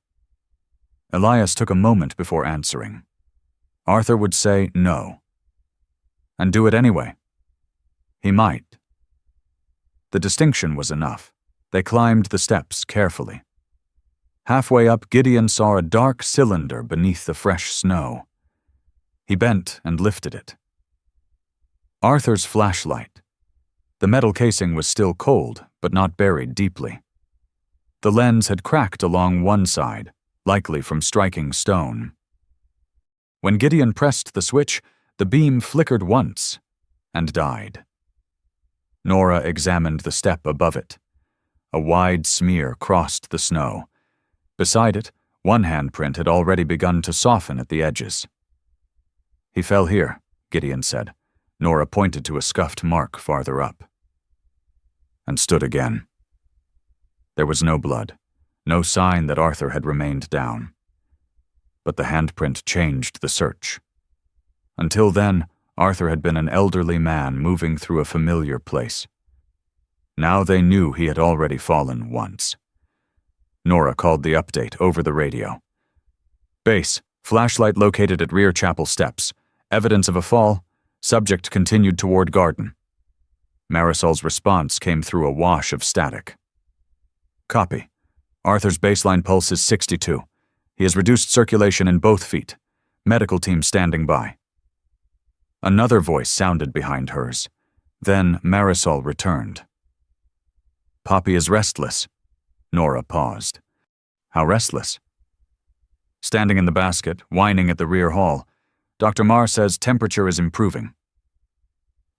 Elias took a moment before answering. Arthur would say no. And do it anyway. He might. The distinction was enough. They climbed the steps carefully. Halfway up, Gideon saw a dark cylinder beneath the fresh snow. He bent and lifted it. Arthur's flashlight. The metal casing was still cold, but not buried deeply. The lens had cracked along one side, likely from striking stone. When Gideon pressed the switch, the beam flickered once and died. Nora examined the step above it. A wide smear crossed the snow. Beside it, one handprint had already begun to soften at the edges. He fell here, Gideon said. Nora pointed to a scuffed mark farther up. And stood again. There was no blood, no sign that Arthur had remained down. But the handprint changed the search. Until then, Arthur had been an elderly man moving through a familiar place. Now they knew he had already fallen once. Nora called the update over the radio. Base, flashlight located at rear chapel steps. Evidence of a fall. Subject continued toward garden. Marisol's response came through a wash of static. Copy. Arthur's baseline pulse is 62. He has reduced circulation in both feet. Medical team standing by. Another voice sounded behind hers. Then Marisol returned. Poppy is restless. Nora paused. How restless? Standing in the basket, whining at the rear hall. Dr. Marr says temperature is improving.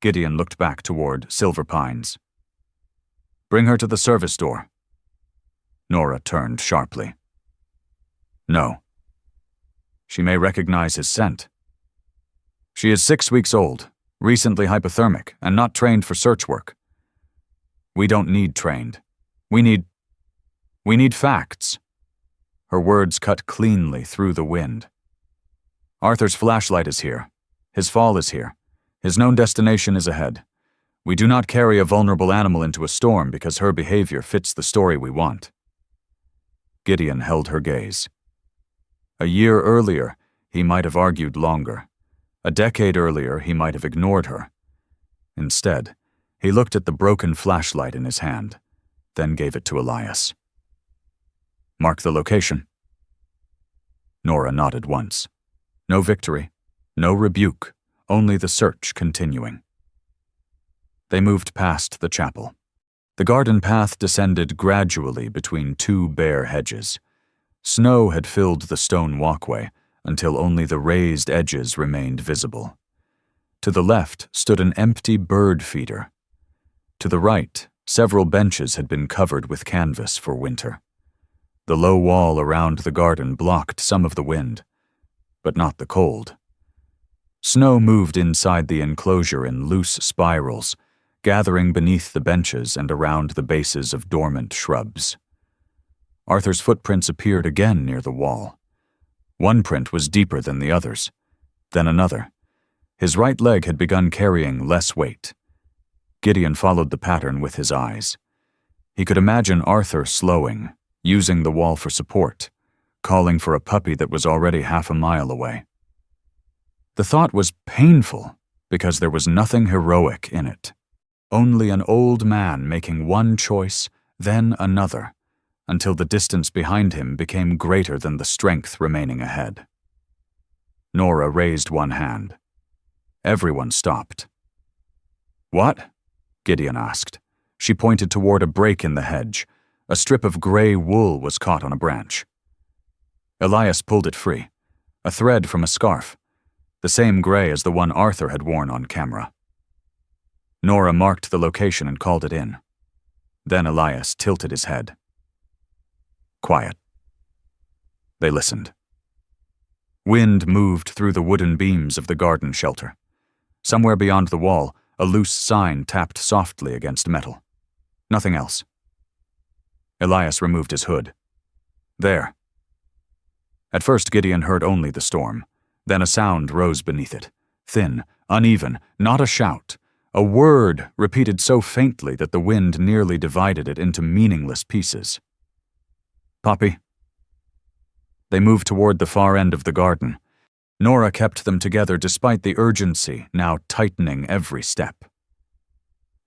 Gideon looked back toward Silver Pines. Bring her to the service door. Nora turned sharply. No. She may recognize his scent. She is 6 weeks old, recently hypothermic, and not trained for search work. We don't need trained. We need facts. Her words cut cleanly through the wind. Arthur's flashlight is here. His fall is here. His known destination is ahead. We do not carry a vulnerable animal into a storm because her behavior fits the story we want. Gideon held her gaze. A year earlier, he might have argued longer. A decade earlier, he might have ignored her. Instead, he looked at the broken flashlight in his hand, then gave it to Elias. "Mark the location." Nora nodded once. No victory, no rebuke, only the search continuing. They moved past the chapel. The garden path descended gradually between two bare hedges. Snow had filled the stone walkway until only the raised edges remained visible. To the left stood an empty bird feeder. To the right, several benches had been covered with canvas for winter. The low wall around the garden blocked some of the wind, but not the cold. Snow moved inside the enclosure in loose spirals, gathering beneath the benches and around the bases of dormant shrubs. Arthur's footprints appeared again near the wall. One print was deeper than the others, then another. His right leg had begun carrying less weight. Gideon followed the pattern with his eyes. He could imagine Arthur slowing, using the wall for support, calling for a puppy that was already half a mile away. The thought was painful because there was nothing heroic in it. Only an old man making one choice, then another, until the distance behind him became greater than the strength remaining ahead. Nora raised one hand. Everyone stopped. "What?" Gideon asked. She pointed toward a break in the hedge. A strip of gray wool was caught on a branch. Elias pulled it free. A thread from a scarf. The same gray as the one Arthur had worn on camera. Nora marked the location and called it in. Then Elias tilted his head. "Quiet." They listened. Wind moved through the wooden beams of the garden shelter. Somewhere beyond the wall, a loose sign tapped softly against metal. Nothing else. Elias removed his hood. "There." At first Gideon heard only the storm. Then a sound rose beneath it. Thin, uneven, not a shout. A word repeated so faintly that the wind nearly divided it into meaningless pieces. "Poppy." They moved toward the far end of the garden. Nora kept them together despite the urgency now tightening every step.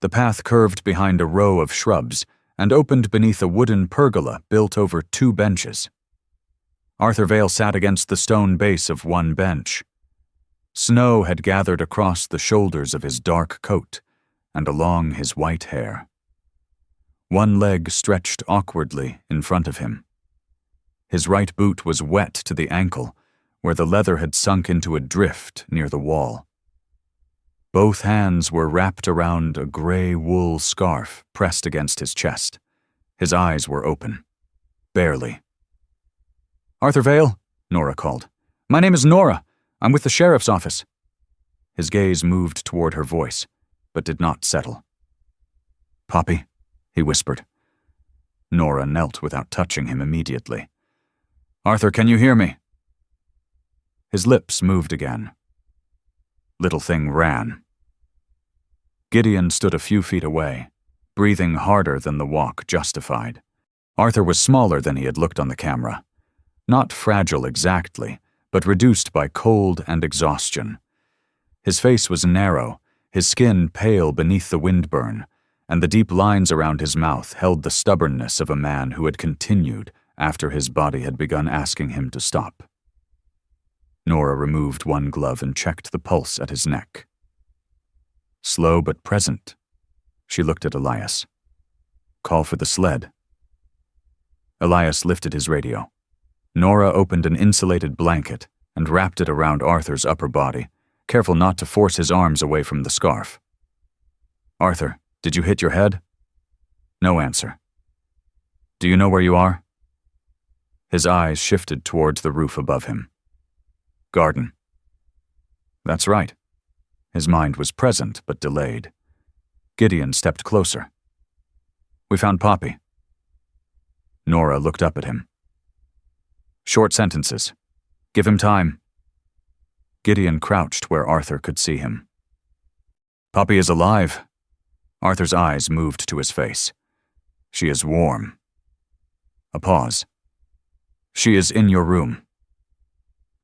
The path curved behind a row of shrubs and opened beneath a wooden pergola built over two benches. Arthur Vale sat against the stone base of one bench. Snow had gathered across the shoulders of his dark coat and along his white hair. One leg stretched awkwardly in front of him. His right boot was wet to the ankle, where the leather had sunk into a drift near the wall. Both hands were wrapped around a gray wool scarf pressed against his chest. His eyes were open. Barely. "Arthur Vale," Nora called. "My name is Nora. I'm with the sheriff's office." His gaze moved toward her voice, but did not settle. "Poppy," he whispered. Nora knelt without touching him immediately. "Arthur, can you hear me?" His lips moved again. Little thing ran. Gideon stood a few feet away, breathing harder than the walk justified. Arthur was smaller than he had looked on the camera. Not fragile exactly, but reduced by cold and exhaustion. His face was narrow, his skin pale beneath the windburn, and the deep lines around his mouth held the stubbornness of a man who had continued after his body had begun asking him to stop. Nora removed one glove and checked the pulse at his neck. Slow but present. She looked at Elias. "Call for the sled." Elias lifted his radio. Nora opened an insulated blanket and wrapped it around Arthur's upper body, careful not to force his arms away from the scarf. "Arthur, did you hit your head?" No answer. "Do you know where you are?" His eyes shifted towards the roof above him. "Garden." "That's right." His mind was present but delayed. Gideon stepped closer. "We found Poppy." Nora looked up at him. "Short sentences. Give him time." Gideon crouched where Arthur could see him. "Poppy is alive." Arthur's eyes moved to his face. "She is warm." A pause. "She is in your room."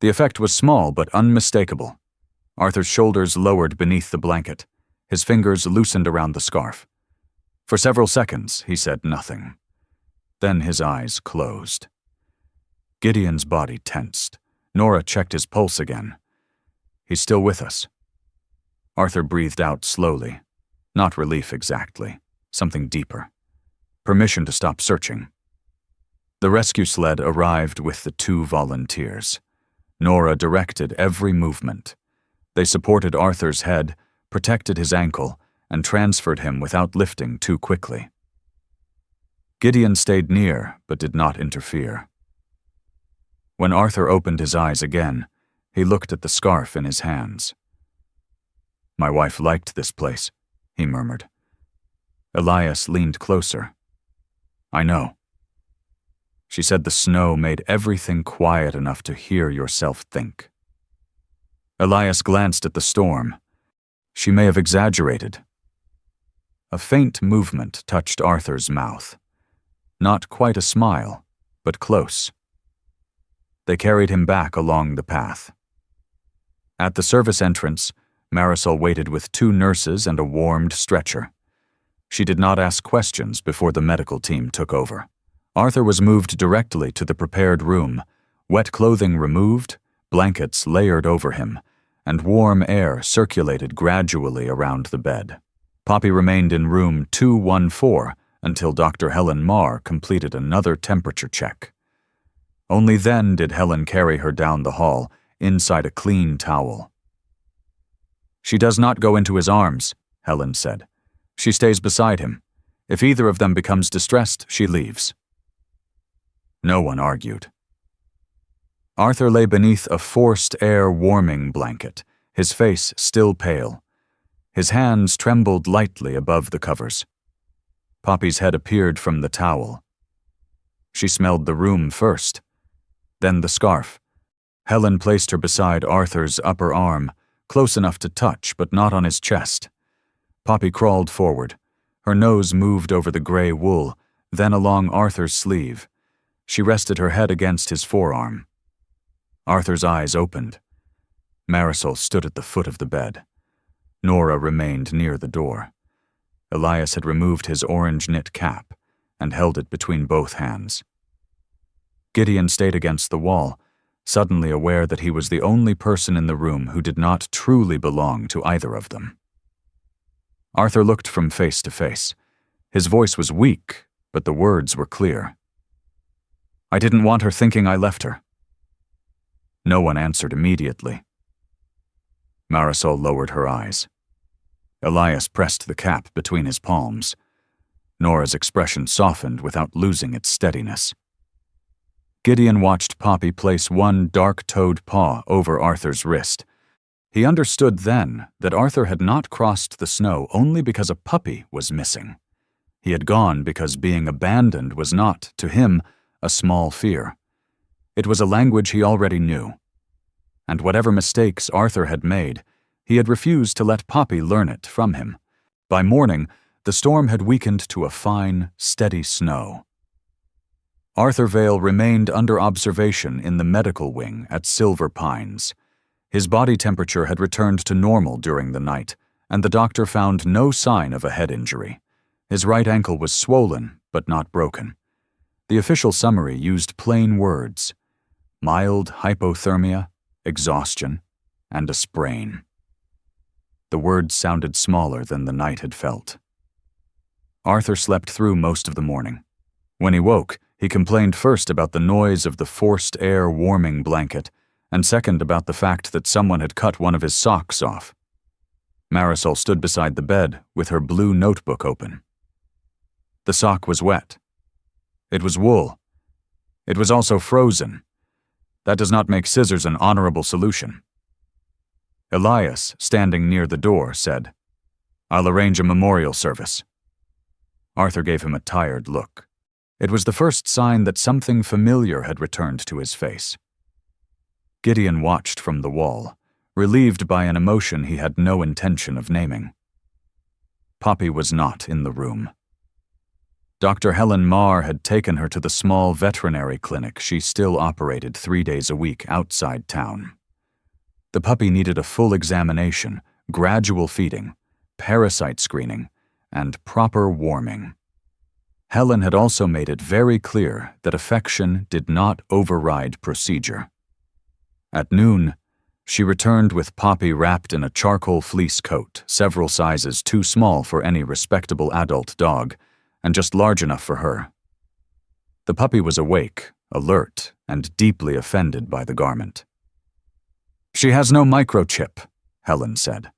The effect was small but unmistakable. Arthur's shoulders lowered beneath the blanket. His fingers loosened around the scarf. For several seconds, he said nothing. Then his eyes closed. Gideon's body tensed. Nora checked his pulse again. "He's still with us." Arthur breathed out slowly. Not relief exactly. Something deeper. Permission to stop searching. The rescue sled arrived with the 2 volunteers. Nora directed every movement. They supported Arthur's head, protected his ankle, and transferred him without lifting too quickly. Gideon stayed near, but did not interfere. When Arthur opened his eyes again, he looked at the scarf in his hands. "My wife liked this place," he murmured. Elias leaned closer. "I know." She said the snow made everything quiet enough to hear yourself think. Elias glanced at the storm. She may have exaggerated. A faint movement touched Arthur's mouth. Not quite a smile, but close. They carried him back along the path. At the service entrance, Marisol waited with 2 nurses and a warmed stretcher. She did not ask questions before the medical team took over. Arthur was moved directly to the prepared room, wet clothing removed, blankets layered over him, and warm air circulated gradually around the bed. Poppy remained in room 214 until Dr. Helen Marr completed another temperature check. Only then did Helen carry her down the hall, inside a clean towel. "She does not go into his arms," Helen said. "She stays beside him. If either of them becomes distressed, she leaves." No one argued. Arthur lay beneath a forced air warming blanket, his face still pale. His hands trembled lightly above the covers. Poppy's head appeared from the towel. She smelled the room first, then the scarf. Helen placed her beside Arthur's upper arm, close enough to touch but not on his chest. Poppy crawled forward. Her nose moved over the gray wool, then along Arthur's sleeve. She rested her head against his forearm. Arthur's eyes opened. Marisol stood at the foot of the bed. Nora remained near the door. Elias had removed his orange knit cap and held it between both hands. Gideon stayed against the wall, suddenly aware that he was the only person in the room who did not truly belong to either of them. Arthur looked from face to face. His voice was weak, but the words were clear. "I didn't want her thinking I left her." No one answered immediately. Marisol lowered her eyes. Elias pressed the cap between his palms. Nora's expression softened without losing its steadiness. Gideon watched Poppy place one dark-toed paw over Arthur's wrist. He understood then that Arthur had not crossed the snow only because a puppy was missing. He had gone because being abandoned was not, to him, a small fear. It was a language he already knew. And whatever mistakes Arthur had made, he had refused to let Poppy learn it from him. By morning, the storm had weakened to a fine, steady snow. Arthur Vale remained under observation in the medical wing at Silver Pines. His body temperature had returned to normal during the night, and the doctor found no sign of a head injury. His right ankle was swollen, but not broken. The official summary used plain words: mild hypothermia, exhaustion, and a sprain. The words sounded smaller than the night had felt. Arthur slept through most of the morning. When he woke, he complained first about the noise of the forced air warming blanket, and second about the fact that someone had cut one of his socks off. Marisol stood beside the bed with her blue notebook open. The sock was wet. It was wool. It was also frozen. That does not make scissors an honorable solution. Elias, standing near the door, said, "I'll arrange a memorial service." Arthur gave him a tired look. It was the first sign that something familiar had returned to his face. Gideon watched from the wall, relieved by an emotion he had no intention of naming. Poppy was not in the room. Dr. Helen Marr had taken her to the small veterinary clinic she still operated 3 days a week outside town. The puppy needed a full examination, gradual feeding, parasite screening, and proper warming. Helen had also made it very clear that affection did not override procedure. At noon, she returned with Poppy wrapped in a charcoal fleece coat, several sizes too small for any respectable adult dog, and just large enough for her. The puppy was awake, alert, and deeply offended by the garment. "She has no microchip," Helen said.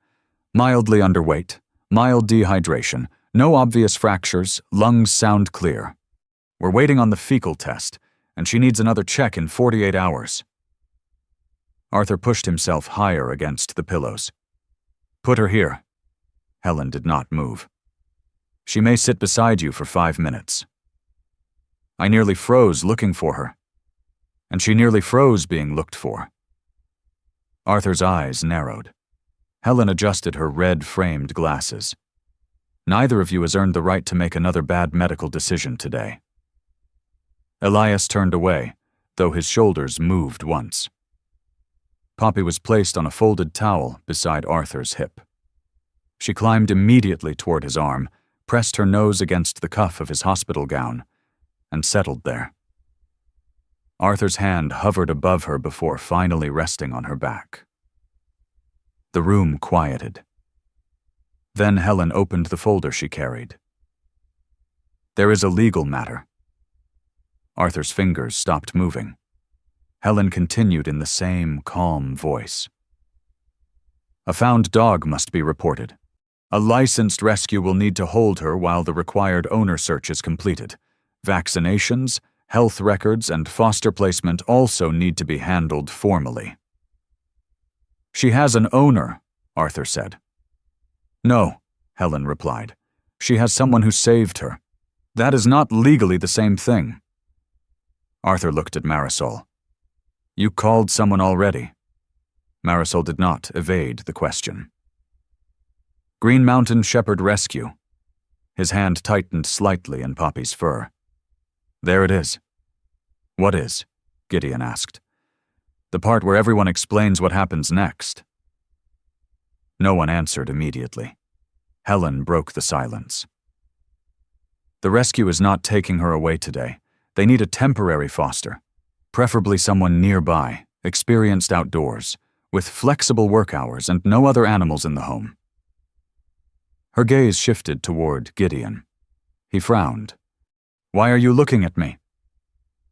"Mildly underweight, mild dehydration, no obvious fractures, lungs sound clear. We're waiting on the fecal test, and she needs another check in 48 hours. Arthur pushed himself higher against the pillows. "Put her here." Helen did not move. "She may sit beside you for 5 minutes." I nearly froze looking for her, and she nearly froze being looked for. Arthur's eyes narrowed. Helen adjusted her red-framed glasses. "Neither of you has earned the right to make another bad medical decision today." Elias turned away, though his shoulders moved once. Poppy was placed on a folded towel beside Arthur's hip. She climbed immediately toward his arm, pressed her nose against the cuff of his hospital gown, and settled there. Arthur's hand hovered above her before finally resting on her back. The room quieted. Then Helen opened the folder she carried. "There is a legal matter." Arthur's fingers stopped moving. Helen continued in the same calm voice. "A found dog must be reported. A licensed rescue will need to hold her while the required owner search is completed. Vaccinations, health records, and foster placement also need to be handled formally." "She has an owner," Arthur said. "No," Helen replied. "She has someone who saved her. That is not legally the same thing." Arthur looked at Marisol. "You called someone already?" Marisol did not evade the question. "Green Mountain Shepherd Rescue." His hand tightened slightly in Poppy's fur. "There it is." "What is?" Gideon asked. "The part where everyone explains what happens next." No one answered immediately. Helen broke the silence. "The rescue is not taking her away today. They need a temporary foster. Preferably someone nearby, experienced outdoors, with flexible work hours and no other animals in the home." Her gaze shifted toward Gideon. He frowned. "Why are you looking at me?"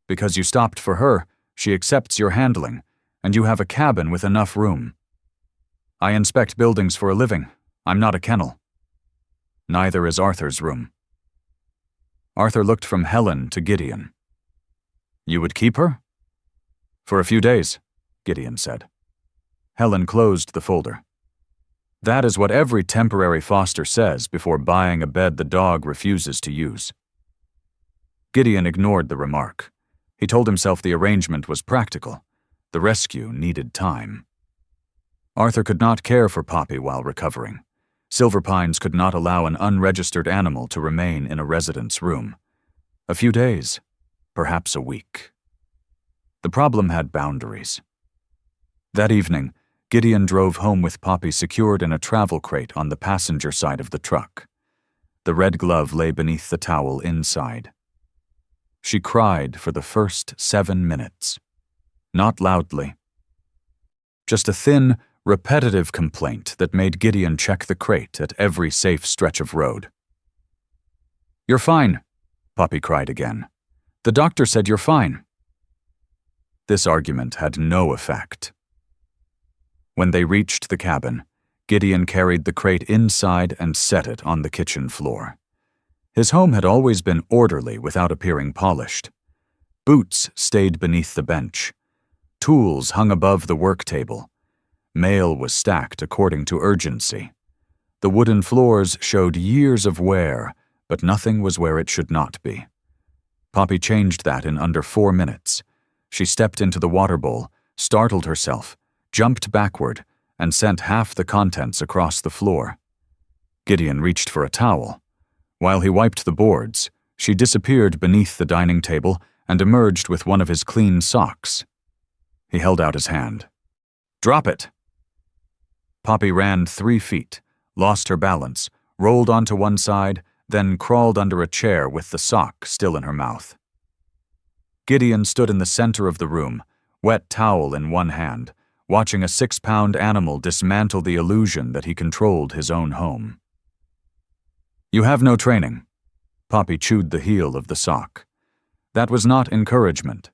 "Because you stopped for her, she accepts your handling, and you have a cabin with enough room." "I inspect buildings for a living. I'm not a kennel." "Neither is Arthur's room." Arthur looked from Helen to Gideon. "You would keep her?" "For a few days," Gideon said. Helen closed the folder. "That is what every temporary foster says before buying a bed the dog refuses to use." Gideon ignored the remark. He told himself the arrangement was practical. The rescue needed time. Arthur could not care for Poppy while recovering. Silver Pines could not allow an unregistered animal to remain in a resident's room. A few days, perhaps a week. The problem had boundaries. That evening, Gideon drove home with Poppy secured in a travel crate on the passenger side of the truck. The red glove lay beneath the towel inside. She cried for the first 7 minutes. Not loudly. Just a thin, repetitive complaint that made Gideon check the crate at every safe stretch of road. "You're fine," Poppy cried again. "The doctor said you're fine." This argument had no effect. When they reached the cabin, Gideon carried the crate inside and set it on the kitchen floor. His home had always been orderly without appearing polished. Boots stayed beneath the bench. Tools hung above the work table. Mail was stacked according to urgency. The wooden floors showed years of wear, but nothing was where it should not be. Poppy changed that in under 4 minutes. She stepped into the water bowl, startled herself, jumped backward, and sent half the contents across the floor. Gideon reached for a towel. While he wiped the boards, She disappeared beneath the dining table and emerged with one of his clean socks. He held out his hand. "Drop it!" Poppy ran 3 feet, lost her balance, rolled onto one side, then crawled under a chair with the sock still in her mouth. Gideon stood in the center of the room, wet towel in one hand, watching a 6-pound animal dismantle the illusion that he controlled his own home. "You have no training." Poppy chewed the heel of the sock. That was not encouragement.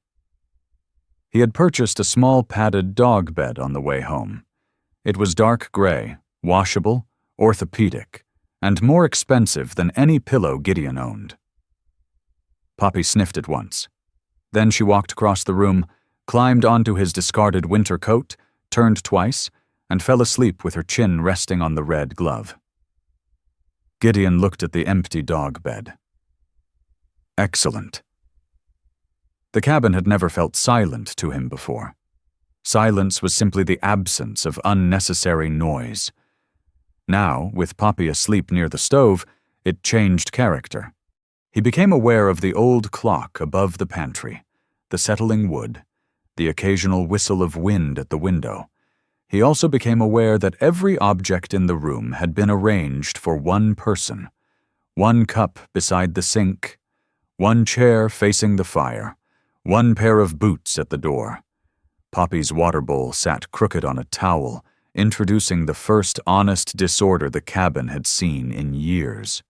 He had purchased a small padded dog bed on the way home. It was dark gray, washable, orthopedic, and more expensive than any pillow Gideon owned. Poppy sniffed it once. Then she walked across the room, climbed onto his discarded winter coat, turned twice, and fell asleep with her chin resting on the red glove. Gideon looked at the empty dog bed. Excellent. The cabin had never felt silent to him before. Silence was simply the absence of unnecessary noise. Now, with Poppy asleep near the stove, it changed character. He became aware of the old clock above the pantry, the settling wood, the occasional whistle of wind at the window. He also became aware that every object in the room had been arranged for one person. One cup beside the sink, one chair facing the fire, one pair of boots at the door. Poppy's water bowl sat crooked on a towel, introducing the first honest disorder the cabin had seen in years.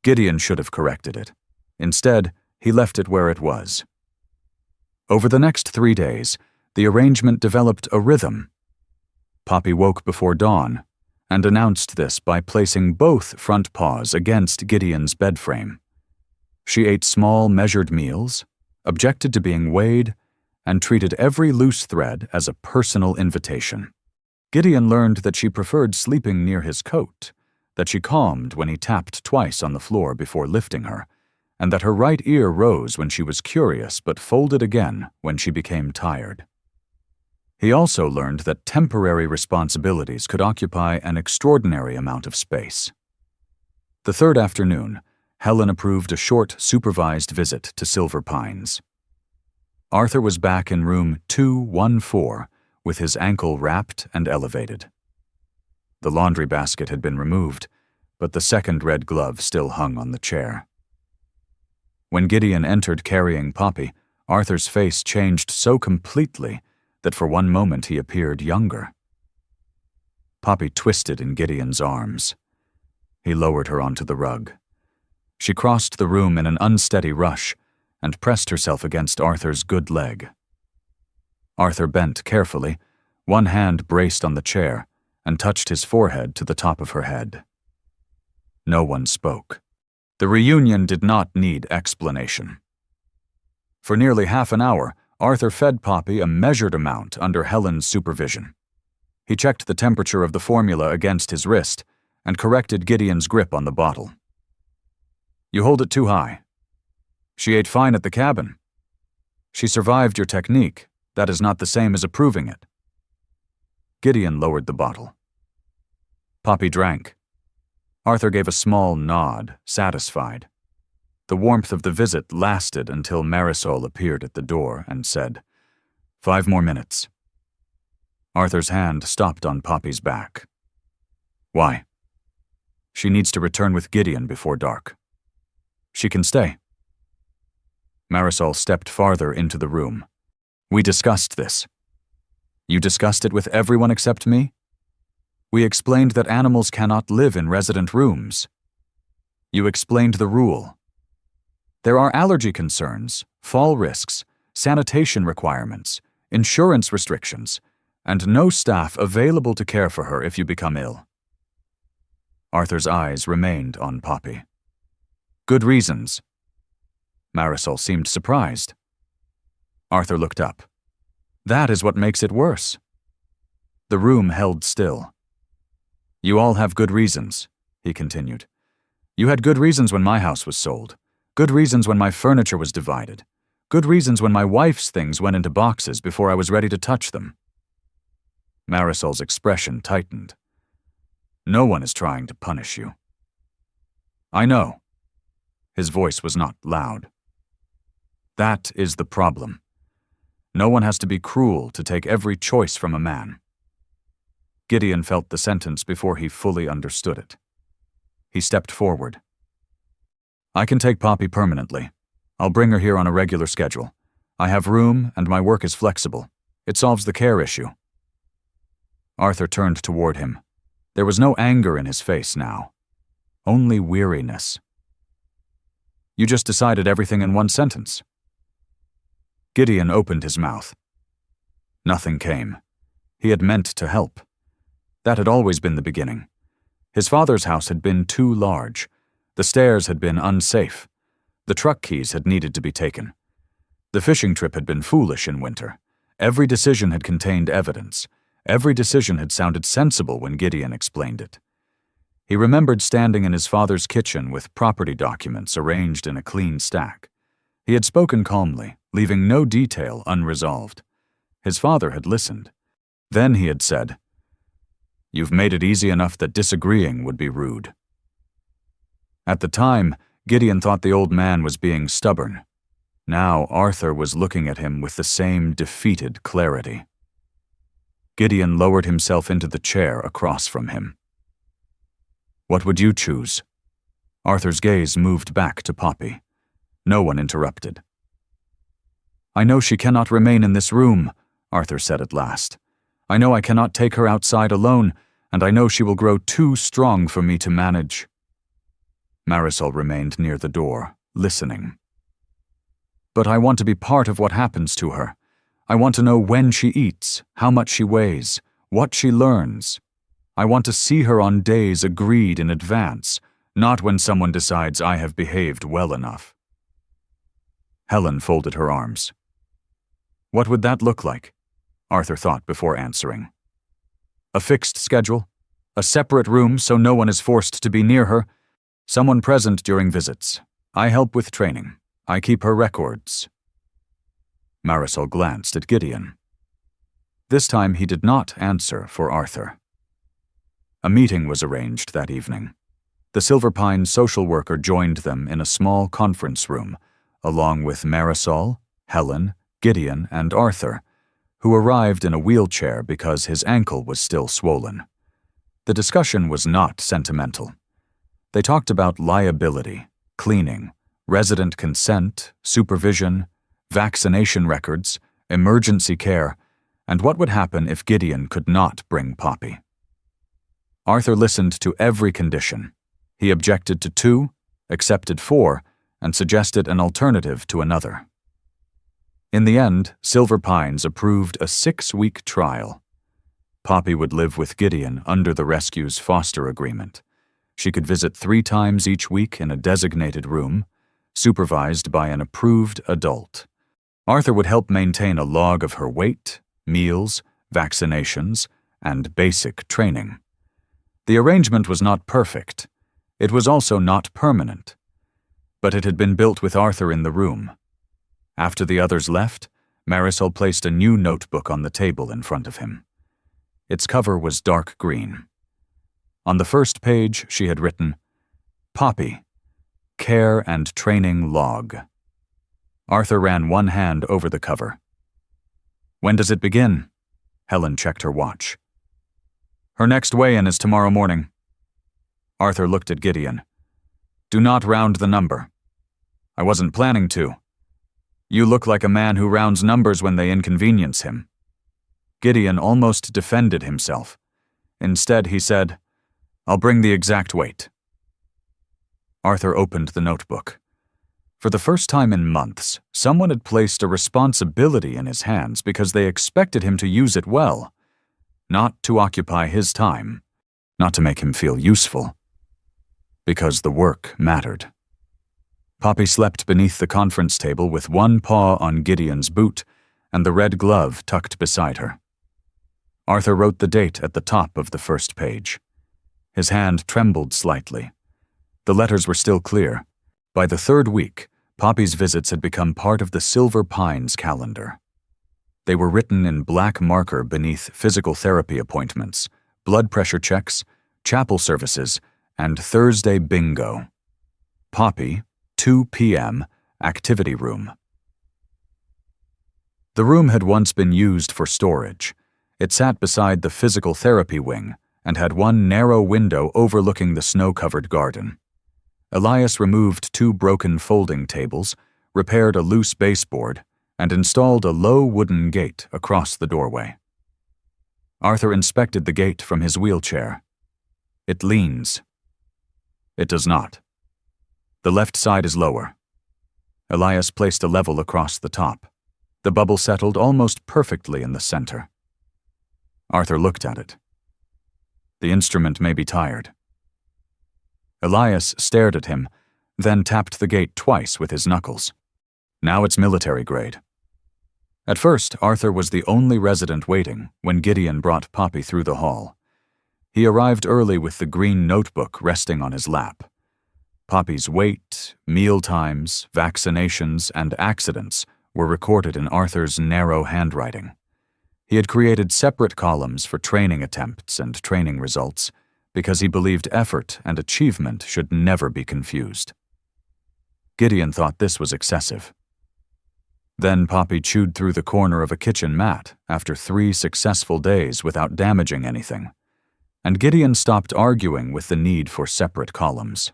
Gideon should have corrected it. Instead, he left it where it was. Over the next 3 days, the arrangement developed a rhythm. Poppy woke before dawn and announced this by placing both front paws against Gideon's bed frame. She ate small, measured meals, objected to being weighed, and treated every loose thread as a personal invitation. Gideon learned that she preferred sleeping near his coat, that she calmed when he tapped twice on the floor before lifting her, and that her right ear rose when she was curious but folded again when she became tired. He also learned that temporary responsibilities could occupy an extraordinary amount of space. The 3rd afternoon, Helen approved a short, supervised visit to Silver Pines. Arthur was back in room 214 with his ankle wrapped and elevated. The laundry basket had been removed, but the second red glove still hung on the chair. When Gideon entered carrying Poppy, Arthur's face changed so completely that for one moment he appeared younger. Poppy twisted in Gideon's arms. He lowered her onto the rug. She crossed the room in an unsteady rush and pressed herself against Arthur's good leg. Arthur bent carefully, one hand braced on the chair, and touched his forehead to the top of her head. No one spoke. The reunion did not need explanation. For nearly half an hour, Arthur fed Poppy a measured amount under Helen's supervision. He checked the temperature of the formula against his wrist and corrected Gideon's grip on the bottle. "You hold it too high. She ate fine at the cabin. She survived your technique. That is not the same as approving it." Gideon lowered the bottle. Poppy drank. Arthur gave a small nod, satisfied. The warmth of the visit lasted until Marisol appeared at the door and said, "5 more minutes." Arthur's hand stopped on Poppy's back. "Why?" "She needs to return with Gideon before dark." "She can stay." Marisol stepped farther into the room. "We discussed this." "You discussed it with everyone except me?" "We explained that animals cannot live in resident rooms." "You explained the rule." "There are allergy concerns, fall risks, sanitation requirements, insurance restrictions, and no staff available to care for her if you become ill." Arthur's eyes remained on Poppy. "Good reasons." Marisol seemed surprised. Arthur looked up. "That is what makes it worse." The room held still. "You all have good reasons," he continued. "You had good reasons when my house was sold. Good reasons when my furniture was divided. Good reasons when my wife's things went into boxes before I was ready to touch them." Marisol's expression tightened. "No one is trying to punish you." "I know." His voice was not loud. That is the problem. No one has to be cruel to take every choice from a man. Gideon felt the sentence before he fully understood it. He stepped forward. I can take Poppy permanently. I'll bring her here on a regular schedule. I have room and my work is flexible. It solves the care issue. Arthur turned toward him. There was no anger in his face now. Only weariness. You just decided everything in one sentence. Gideon opened his mouth. Nothing came. He had meant to help. That had always been the beginning. His father's house had been too large. The stairs had been unsafe. The truck keys had needed to be taken. The fishing trip had been foolish in winter. Every decision had contained evidence. Every decision had sounded sensible when Gideon explained it. He remembered standing in his father's kitchen with property documents arranged in a clean stack. He had spoken calmly, leaving no detail unresolved. His father had listened. Then he had said, "You've made it easy enough that disagreeing would be rude." At the time, Gideon thought the old man was being stubborn. Now Arthur was looking at him with the same defeated clarity. Gideon lowered himself into the chair across from him. What would you choose? Arthur's gaze moved back to Poppy. No one interrupted. I know she cannot remain in this room, Arthur said at last. I know I cannot take her outside alone, and I know she will grow too strong for me to manage. Marisol remained near the door, listening. But I want to be part of what happens to her. I want to know when she eats, how much she weighs, what she learns. I want to see her on days agreed in advance, not when someone decides I have behaved well enough. Helen folded her arms. What would that look like? Arthur thought before answering. A fixed schedule, a separate room so no one is forced to be near her, someone present during visits. I help with training. I keep her records. Marisol glanced at Gideon. This time he did not answer for Arthur. A meeting was arranged that evening. The Silver Pine social worker joined them in a small conference room, along with Marisol, Helen, Gideon, and Arthur, who arrived in a wheelchair because his ankle was still swollen. The discussion was not sentimental. They talked about liability, cleaning, resident consent, supervision, vaccination records, emergency care, and what would happen if Gideon could not bring Poppy. Arthur listened to every condition. He objected to 2, accepted 4, and suggested an alternative to another. In the end, Silver Pines approved a 6-week trial. Poppy would live with Gideon under the rescue's foster agreement. She could visit 3 times each week in a designated room, supervised by an approved adult. Arthur would help maintain a log of her weight, meals, vaccinations, and basic training. The arrangement was not perfect. It was also not permanent. But it had been built with Arthur in the room. After the others left, Marisol placed a new notebook on the table in front of him. Its cover was dark green. On the first page, she had written, Poppy, Care and Training Log. Arthur ran one hand over the cover. When does it begin? Helen checked her watch. Her next weigh-in is tomorrow morning. Arthur looked at Gideon. Do not round the number. I wasn't planning to. You look like a man who rounds numbers when they inconvenience him. Gideon almost defended himself. Instead, he said, I'll bring the exact weight. Arthur opened the notebook. For the first time in months, someone had placed a responsibility in his hands because they expected him to use it well, not to occupy his time, not to make him feel useful, because the work mattered. Poppy slept beneath the conference table with one paw on Gideon's boot and the red glove tucked beside her. Arthur wrote the date at the top of the first page. His hand trembled slightly. The letters were still clear. By the 3rd week, Poppy's visits had become part of the Silver Pines calendar. They were written in black marker beneath physical therapy appointments, blood pressure checks, chapel services, and Thursday bingo. Poppy, 2 p.m., activity room. The room had once been used for storage. It sat beside the physical therapy wing and had one narrow window overlooking the snow-covered garden. Elias removed 2 broken folding tables, repaired a loose baseboard, and installed a low wooden gate across the doorway. Arthur inspected the gate from his wheelchair. It leans. It does not. The left side is lower. Elias placed a level across the top. The bubble settled almost perfectly in the center. Arthur looked at it. The instrument may be tired. Elias stared at him, then tapped the gate twice with his knuckles. Now it's military grade. At first, Arthur was the only resident waiting when Gideon brought Poppy through the hall. He arrived early with the green notebook resting on his lap. Poppy's weight, meal times, vaccinations, and accidents were recorded in Arthur's narrow handwriting. He had created separate columns for training attempts and training results because he believed effort and achievement should never be confused. Gideon thought this was excessive. Then Poppy chewed through the corner of a kitchen mat after 3 successful days without damaging anything, and Gideon stopped arguing with the need for separate columns.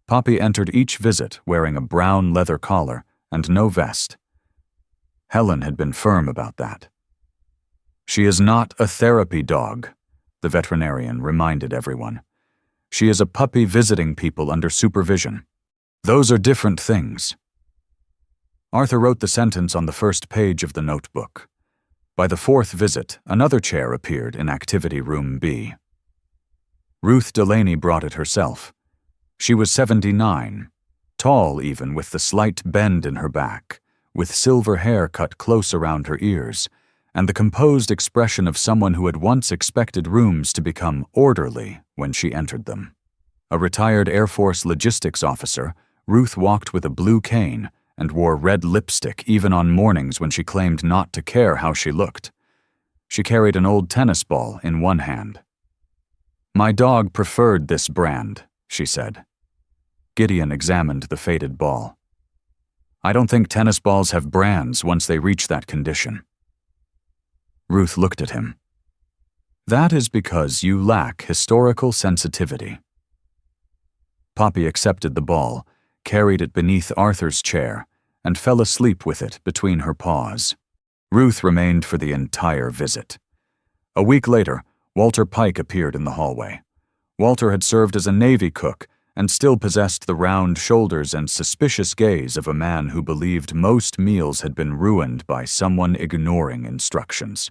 Poppy entered each visit wearing a brown leather collar and no vest. Helen had been firm about that. She is not a therapy dog, the veterinarian reminded everyone. She is a puppy visiting people under supervision. Those are different things. Arthur wrote the sentence on the first page of the notebook. By the 4th visit, another chair appeared in Activity Room B. Ruth Delaney brought it herself. She was 79, tall even with the slight bend in her back, with silver hair cut close around her ears, and the composed expression of someone who had once expected rooms to become orderly when she entered them. A retired Air Force logistics officer, Ruth walked with a blue cane and wore red lipstick even on mornings when she claimed not to care how she looked. She carried an old tennis ball in one hand. "My dog preferred this brand," she said. Gideon examined the faded ball. "I don't think tennis balls have brands once they reach that condition." Ruth looked at him. "That is because you lack historical sensitivity." Poppy accepted the ball, carried it beneath Arthur's chair, and fell asleep with it between her paws. Ruth remained for the entire visit. A week later, Walter Pike appeared in the hallway. Walter had served as a Navy cook and still possessed the round shoulders and suspicious gaze of a man who believed most meals had been ruined by someone ignoring instructions.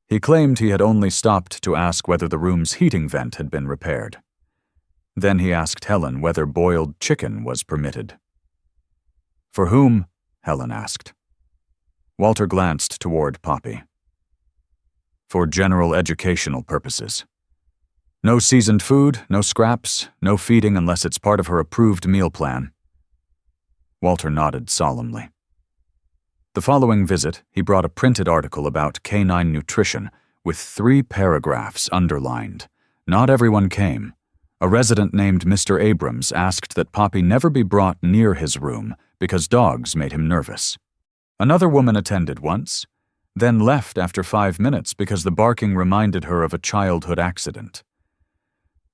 He claimed he had only stopped to ask whether the room's heating vent had been repaired. Then he asked Helen whether boiled chicken was permitted. "For whom?" Helen asked. Walter glanced toward Poppy. "For general educational purposes. No seasoned food, no scraps, no feeding unless it's part of her approved meal plan." Walter nodded solemnly. The following visit, he brought a printed article about canine nutrition with 3 paragraphs underlined. Not everyone came. A resident named Mr. Abrams asked that Poppy never be brought near his room because dogs made him nervous. Another woman attended once, then left after 5 minutes because the barking reminded her of a childhood accident.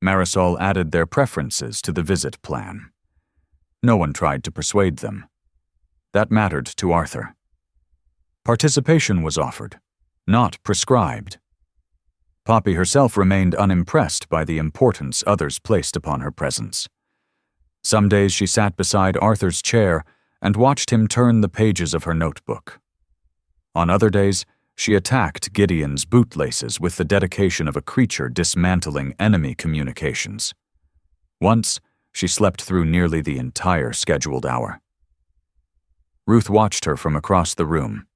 Marisol added their preferences to the visit plan. No one tried to persuade them. That mattered to Arthur. Participation was offered, not prescribed. Poppy herself remained unimpressed by the importance others placed upon her presence. Some days she sat beside Arthur's chair and watched him turn the pages of her notebook. On other days, she attacked Gideon's bootlaces with the dedication of a creature dismantling enemy communications. Once, she slept through nearly the entire scheduled hour. Ruth watched her from across the room.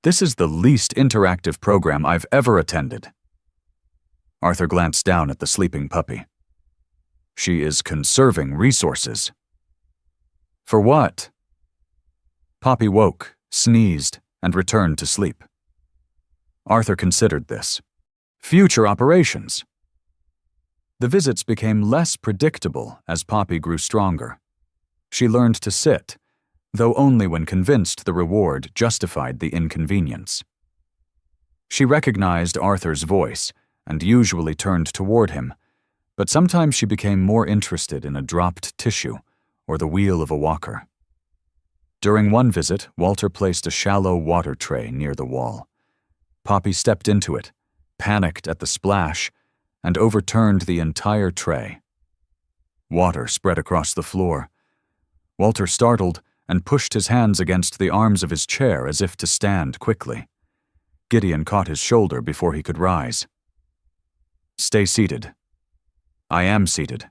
"This is the least interactive program I've ever attended." Arthur glanced down at the sleeping puppy. "She is conserving resources." "For what?" Poppy woke, sneezed, and returned to sleep. Arthur considered this. "Future operations." The visits became less predictable as Poppy grew stronger. She learned to sit, though only when convinced the reward justified the inconvenience. She recognized Arthur's voice and usually turned toward him, but sometimes she became more interested in a dropped tissue or the wheel of a walker. During one visit, Walter placed a shallow water tray near the wall. Poppy stepped into it, panicked at the splash, and overturned the entire tray. Water spread across the floor. Walter startled and pushed his hands against the arms of his chair as if to stand quickly. Gideon caught his shoulder before he could rise. "Stay seated." "I am seated."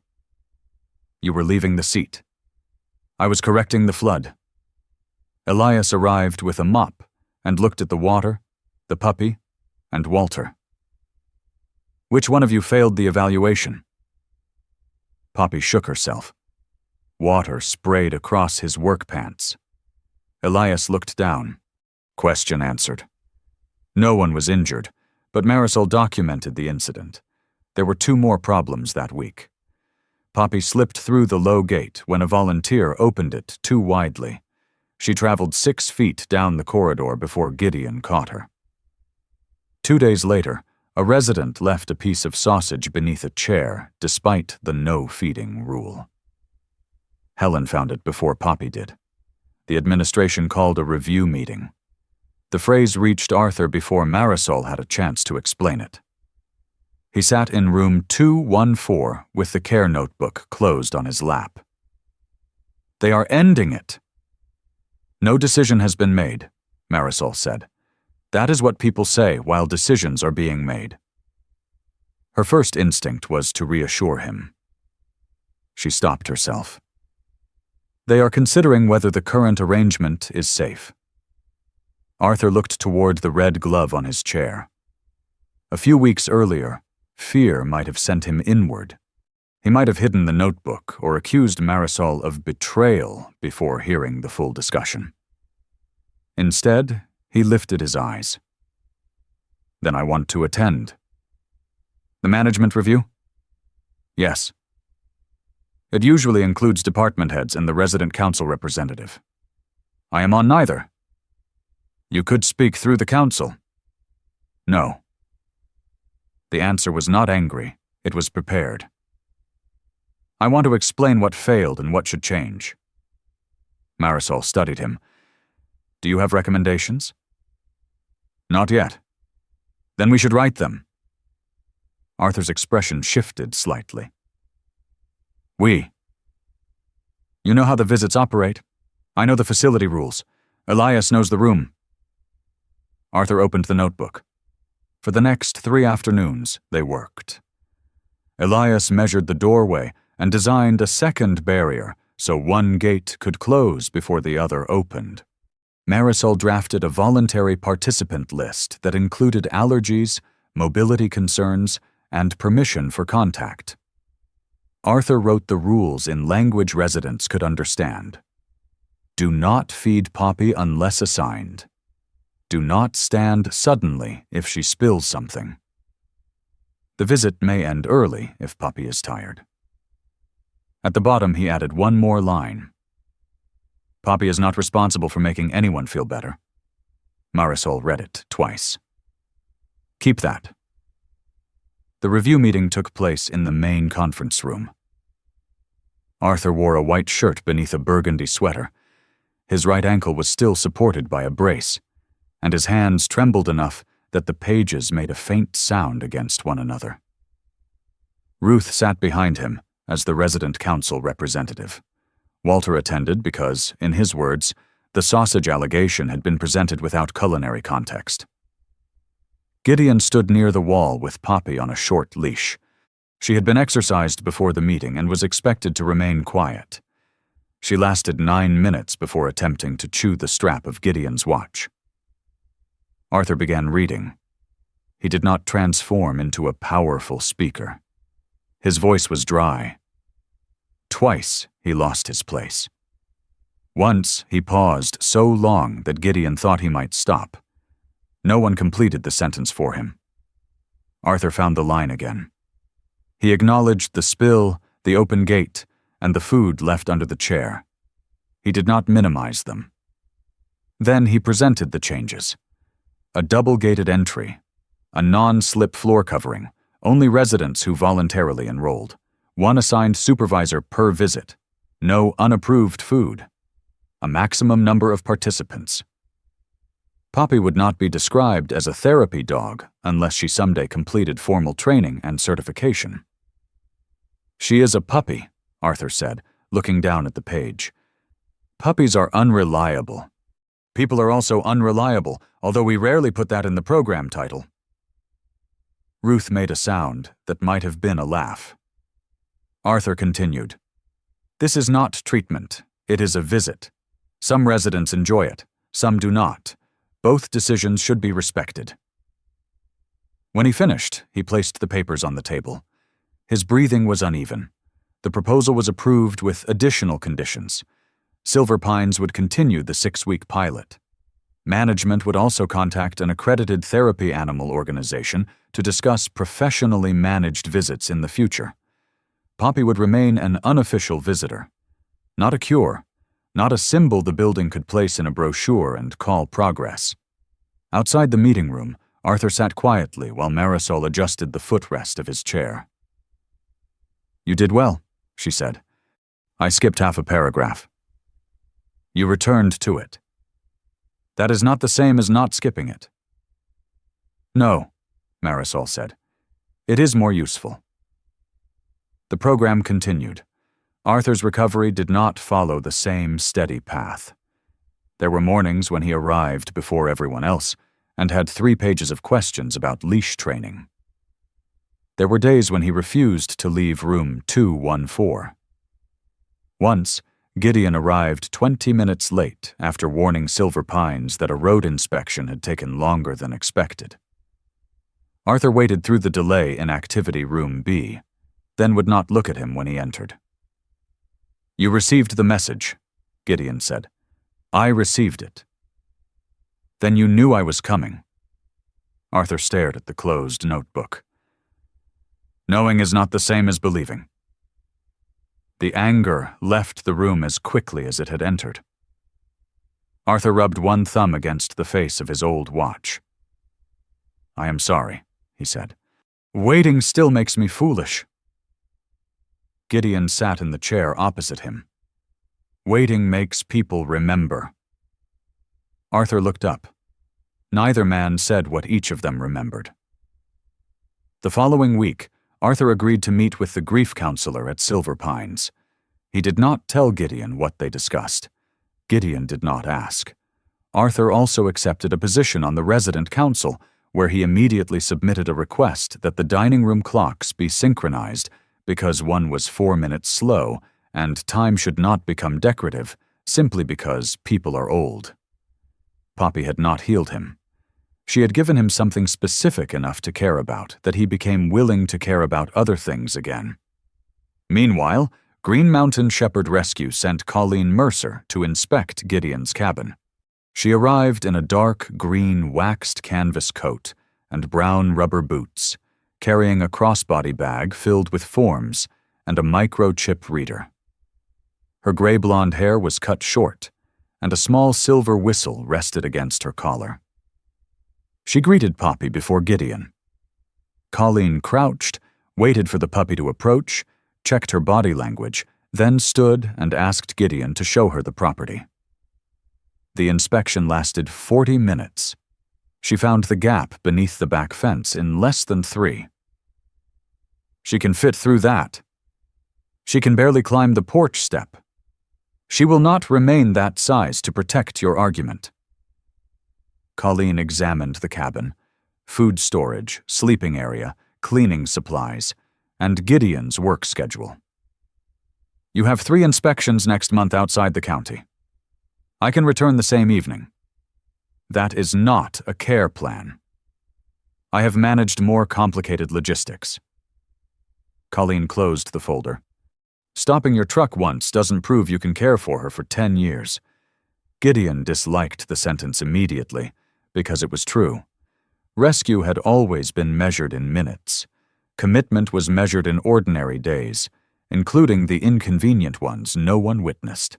"You were leaving the seat." "I was correcting the flood." Elias arrived with a mop and looked at the water, the puppy, and Walter. "Which one of you failed the evaluation?" Poppy shook herself. Water sprayed across his work pants. Elias looked down. Question answered. No one was injured, but Marisol documented the incident. There were 2 more problems that week. Poppy slipped through the low gate when a volunteer opened it too widely. She traveled 6 feet down the corridor before Gideon caught her. 2 days later, a resident left a piece of sausage beneath a chair, despite the no-feeding rule. Helen found it before Poppy did. The administration called a review meeting. The phrase reached Arthur before Marisol had a chance to explain it. He sat in room 214 with the care notebook closed on his lap. "They are ending it." "No decision has been made," Marisol said. "That is what people say while decisions are being made." Her first instinct was to reassure him. She stopped herself. "They are considering whether the current arrangement is safe." Arthur looked toward the red glove on his chair. A few weeks earlier, fear might have sent him inward. He might have hidden the notebook or accused Marisol of betrayal before hearing the full discussion. Instead, he lifted his eyes. "Then I want to attend." "The management review?" "Yes." "It usually includes department heads and the resident council representative." "I am on neither." "You could speak through the council." "No." The answer was not angry, it was prepared. "I want to explain what failed and what should change." Marisol studied him. "Do you have recommendations?" "Not yet." "Then we should write them." Arthur's expression shifted slightly. "We." "You know how the visits operate. I know the facility rules. Elias knows the room." Arthur opened the notebook. For the next 3 afternoons, they worked. Elias measured the doorway and designed a second barrier so one gate could close before the other opened. Marisol drafted a voluntary participant list that included allergies, mobility concerns, and permission for contact. Arthur wrote the rules in language residents could understand. Do not feed Poppy unless assigned. Do not stand suddenly if she spills something. The visit may end early if Poppy is tired. At the bottom, he added one more line. Poppy is not responsible for making anyone feel better. Marisol read it twice. Keep that. The review meeting took place in the main conference room. Arthur wore a white shirt beneath a burgundy sweater. His right ankle was still supported by a brace, and his hands trembled enough that the pages made a faint sound against one another. Ruth sat behind him as the resident council representative. Walter attended because, in his words, the sausage allegation had been presented without culinary context. Gideon stood near the wall with Poppy on a short leash. She had been exercised before the meeting and was expected to remain quiet. She lasted 9 minutes before attempting to chew the strap of Gideon's watch. Arthur began reading. He did not transform into a powerful speaker. His voice was dry. Twice he lost his place. Once he paused so long that Gideon thought he might stop. No one completed the sentence for him. Arthur found the line again. He acknowledged the spill, the open gate, and the food left under the chair. He did not minimize them. Then he presented the changes. A double-gated entry, a non-slip floor covering, only residents who voluntarily enrolled, one assigned supervisor per visit, no unapproved food, a maximum number of participants. Poppy would not be described as a therapy dog unless she someday completed formal training and certification. "She is a puppy," Arthur said, looking down at the page. "Puppies are unreliable. People are also unreliable, although we rarely put that in the program title." Ruth made a sound that might have been a laugh. Arthur continued, "This is not treatment, it is a visit. Some residents enjoy it, some do not. Both decisions should be respected." When he finished, he placed the papers on the table. His breathing was uneven. The proposal was approved with additional conditions. Silver Pines would continue the 6-week pilot. Management would also contact an accredited therapy animal organization to discuss professionally managed visits in the future. Poppy would remain an unofficial visitor. Not a cure, not a symbol the building could place in a brochure and call progress. Outside the meeting room, Arthur sat quietly while Marisol adjusted the footrest of his chair. "You did well," she said. "I skipped half a paragraph." "You returned to it." "That is not the same as not skipping it." "No," Marisol said. "It is more useful." The program continued. Arthur's recovery did not follow the same steady path. There were mornings when he arrived before everyone else and had 3 pages of questions about leash training. There were days when he refused to leave room 214. Once, Gideon arrived 20 minutes late after warning Silver Pines that a road inspection had taken longer than expected. Arthur waited through the delay in Activity Room B, then would not look at him when he entered. "You received the message," Gideon said. "I received it." "Then you knew I was coming." Arthur stared at the closed notebook. "Knowing is not the same as believing." The anger left the room as quickly as it had entered. Arthur rubbed one thumb against the face of his old watch. "I am sorry," he said. "Waiting still makes me foolish." Gideon sat in the chair opposite him. "Waiting makes people remember." Arthur looked up. Neither man said what each of them remembered. The following week, Arthur agreed to meet with the grief counselor at Silver Pines. He did not tell Gideon what they discussed. Gideon did not ask. Arthur also accepted a position on the resident council, where he immediately submitted a request that the dining room clocks be synchronized because one was 4 minutes slow, and time should not become decorative simply because people are old. Poppy had not healed him. She had given him something specific enough to care about that he became willing to care about other things again. Meanwhile, Green Mountain Shepherd Rescue sent Colleen Mercer to inspect Gideon's cabin. She arrived in a dark green waxed canvas coat and brown rubber boots, carrying a crossbody bag filled with forms and a microchip reader. Her gray-blonde hair was cut short, and a small silver whistle rested against her collar. She greeted Poppy before Gideon. Colleen crouched, waited for the puppy to approach, checked her body language, then stood and asked Gideon to show her the property. The inspection lasted 40 minutes. She found the gap beneath the back fence in less than 3. "She can fit through that. She can barely climb the porch step. She will not remain that size to protect your argument." Colleen examined the cabin, food storage, sleeping area, cleaning supplies, and Gideon's work schedule. "You have 3 inspections next month outside the county. I can return the same evening. That is not a care plan. I have managed more complicated logistics." Colleen closed the folder. "Stopping your truck once doesn't prove you can care for her for 10 years. Gideon disliked the sentence immediately, because it was true. Rescue had always been measured in minutes. Commitment was measured in ordinary days, including the inconvenient ones no one witnessed.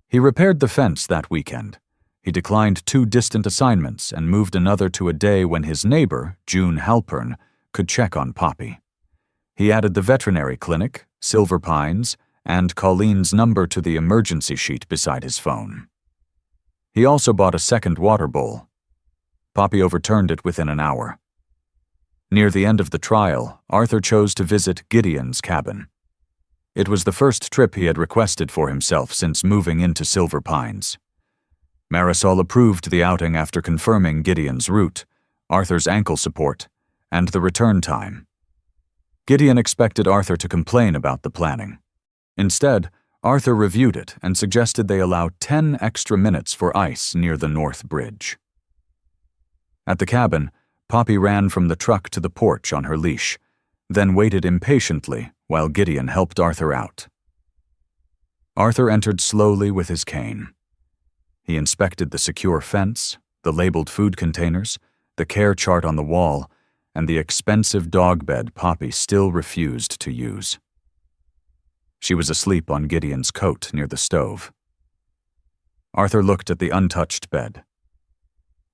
He repaired the fence that weekend. He declined 2 distant assignments and moved another to a day when his neighbor, June Halpern, could check on Poppy. He added the veterinary clinic, Silver Pines, and Colleen's number to the emergency sheet beside his phone. He also bought a second water bowl. Poppy overturned it within an hour. Near the end of the trial, Arthur chose to visit Gideon's cabin. It was the first trip he had requested for himself since moving into Silver Pines. Marisol approved the outing after confirming Gideon's route, Arthur's ankle support, and the return time. Gideon expected Arthur to complain about the planning. Instead, Arthur reviewed it and suggested they allow 10 extra minutes for ice near the North Bridge. At the cabin, Poppy ran from the truck to the porch on her leash, then waited impatiently while Gideon helped Arthur out. Arthur entered slowly with his cane. He inspected the secure fence, the labeled food containers, the care chart on the wall, and the expensive dog bed Poppy still refused to use. She was asleep on Gideon's coat near the stove. Arthur looked at the untouched bed.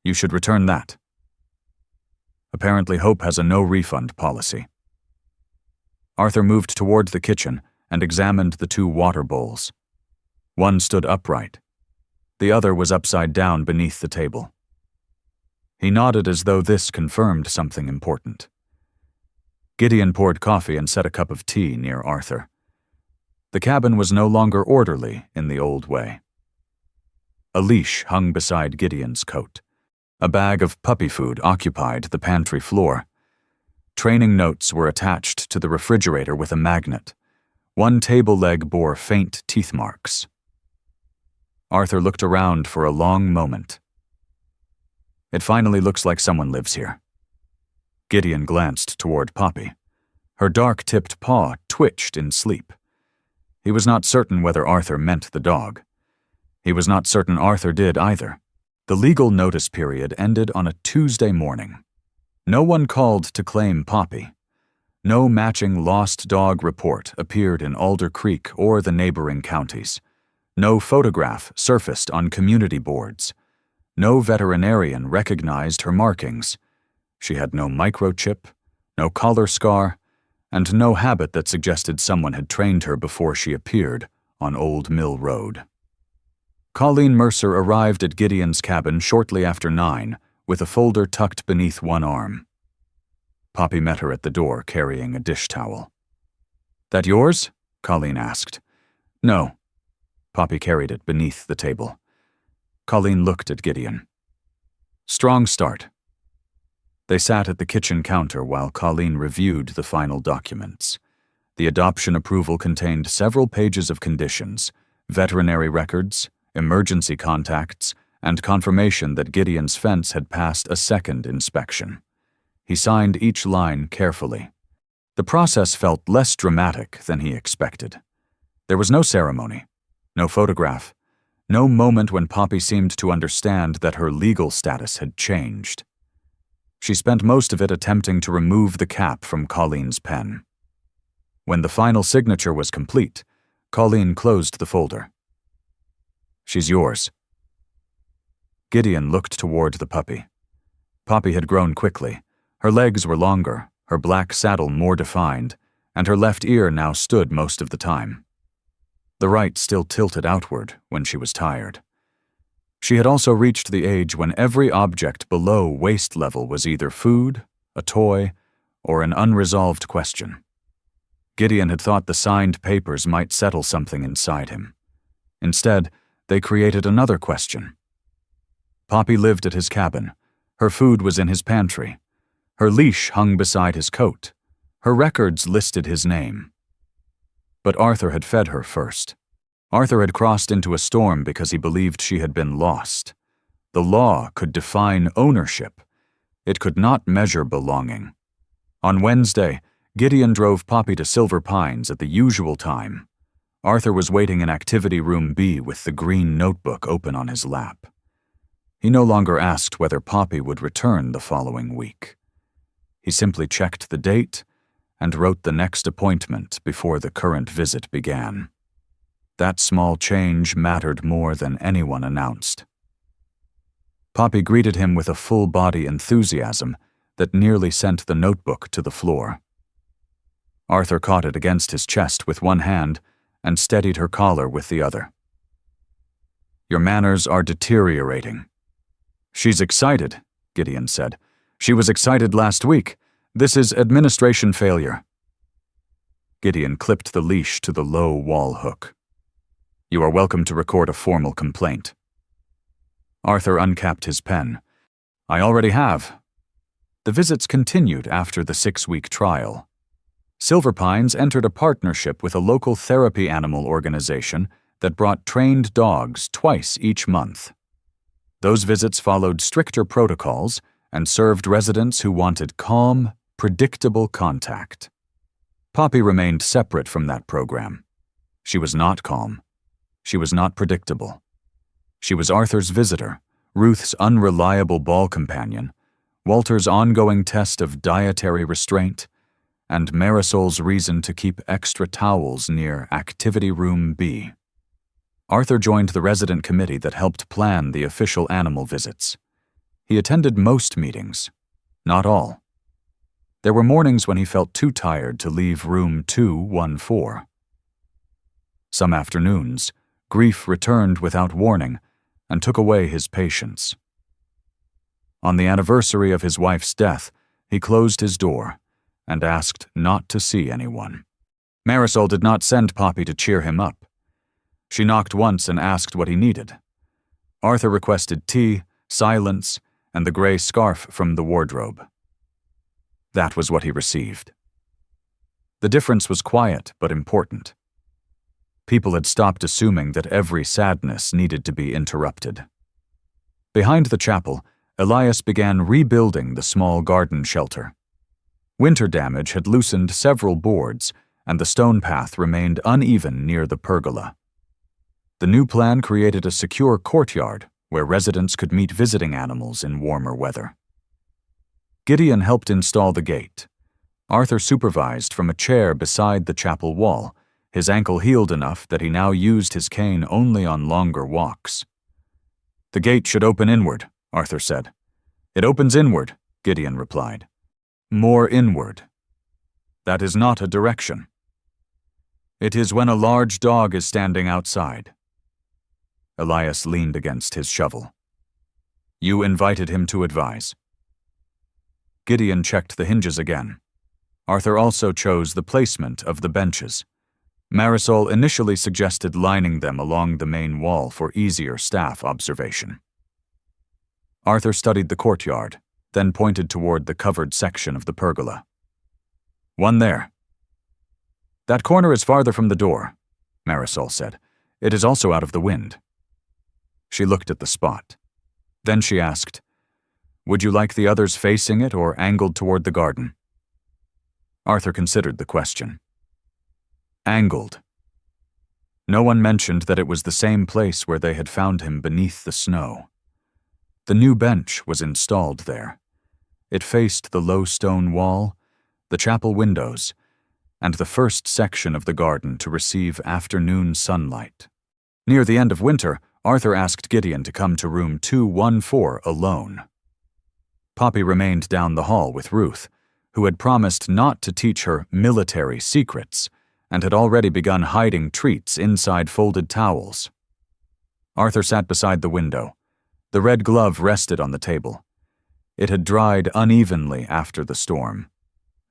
"You should return that." Apparently, Hope has a no-refund policy. Arthur moved toward the kitchen and examined the 2 water bowls. One stood upright. The other was upside down beneath the table. He nodded as though this confirmed something important. Gideon poured coffee and set a cup of tea near Arthur. The cabin was no longer orderly in the old way. A leash hung beside Gideon's coat. A bag of puppy food occupied the pantry floor. Training notes were attached to the refrigerator with a magnet. One table leg bore faint teeth marks. Arthur looked around for a long moment. "It finally looks like someone lives here." Gideon glanced toward Poppy. Her dark-tipped paw twitched in sleep. He was not certain whether Arthur meant the dog. He was not certain Arthur did either. The legal notice period ended on a Tuesday morning. No one called to claim Poppy. No matching lost dog report appeared in Alder Creek or the neighboring counties. No photograph surfaced on community boards. No veterinarian recognized her markings. She had no microchip, no collar scar, and no habit that suggested someone had trained her before she appeared on Old Mill Road. Colleen Mercer arrived at Gideon's cabin shortly after 9, with a folder tucked beneath one arm. Poppy met her at the door carrying a dish towel. "That yours?" Colleen asked. "No." Poppy carried it beneath the table. Colleen looked at Gideon. "Strong start." They sat at the kitchen counter while Colleen reviewed the final documents. The adoption approval contained several pages of conditions, veterinary records, emergency contacts, and confirmation that Gideon's fence had passed a second inspection. He signed each line carefully. The process felt less dramatic than he expected. There was no ceremony, no photograph, no moment when Poppy seemed to understand that her legal status had changed. She spent most of it attempting to remove the cap from Colleen's pen. When the final signature was complete, Colleen closed the folder. "She's yours." Gideon looked toward the puppy. Poppy had grown quickly. Her legs were longer, her black saddle more defined, and her left ear now stood most of the time. The right still tilted outward when she was tired. She had also reached the age when every object below waist level was either food, a toy, or an unresolved question. Gideon had thought the signed papers might settle something inside him. Instead, they created another question. Poppy lived at his cabin. Her food was in his pantry. Her leash hung beside his coat. Her records listed his name. But Arthur had fed her first. Arthur had crossed into a storm because he believed she had been lost. The law could define ownership. It could not measure belonging. On Wednesday, Gideon drove Poppy to Silver Pines at the usual time. Arthur was waiting in Activity Room B with the green notebook open on his lap. He no longer asked whether Poppy would return the following week. He simply checked the date and wrote the next appointment before the current visit began. That small change mattered more than anyone announced. Poppy greeted him with a full-body enthusiasm that nearly sent the notebook to the floor. Arthur caught it against his chest with one hand and steadied her collar with the other. "Your manners are deteriorating." "She's excited," Gideon said. "She was excited last week. This is administration failure." Gideon clipped the leash to the low wall hook. "You are welcome to record a formal complaint." Arthur uncapped his pen. "I already have." The visits continued after the 6-week trial. Silver Pines entered a partnership with a local therapy animal organization that brought trained dogs twice each month. Those visits followed stricter protocols and served residents who wanted calm, predictable contact. Poppy remained separate from that program. She was not calm. She was not predictable. She was Arthur's visitor, Ruth's unreliable ball companion, Walter's ongoing test of dietary restraint, and Marisol's reason to keep extra towels near Activity Room B. Arthur joined the resident committee that helped plan the official animal visits. He attended most meetings, not all. There were mornings when he felt too tired to leave room 214. Some afternoons, grief returned without warning and took away his patience. On the anniversary of his wife's death, he closed his door and asked not to see anyone. Marisol did not send Poppy to cheer him up. She knocked once and asked what he needed. Arthur requested tea, silence, and the gray scarf from the wardrobe. That was what he received. The difference was quiet but important. People had stopped assuming that every sadness needed to be interrupted. Behind the chapel, Elias began rebuilding the small garden shelter. Winter damage had loosened several boards, and the stone path remained uneven near the pergola. The new plan created a secure courtyard where residents could meet visiting animals in warmer weather. Gideon helped install the gate. Arthur supervised from a chair beside the chapel wall, his ankle healed enough that he now used his cane only on longer walks. "The gate should open inward," Arthur said. "It opens inward," Gideon replied. "More inward. That is not a direction. It is when a large dog is standing outside." Elias leaned against his shovel. "You invited him to advise." Gideon checked the hinges again. Arthur also chose the placement of the benches. Marisol initially suggested lining them along the main wall for easier staff observation. Arthur studied the courtyard, then pointed toward the covered section of the pergola. "One there." "That corner is farther from the door," Marisol said. "It is also out of the wind." She looked at the spot. Then she asked, "Would you like the others facing it or angled toward the garden?" Arthur considered the question. Angled. No one mentioned that it was the same place where they had found him beneath the snow. The new bench was installed there. It faced the low stone wall, the chapel windows, and the first section of the garden to receive afternoon sunlight. Near the end of winter, Arthur asked Gideon to come to room 214 alone. Poppy remained down the hall with Ruth, who had promised not to teach her military secrets and had already begun hiding treats inside folded towels. Arthur sat beside the window. The red glove rested on the table. It had dried unevenly after the storm.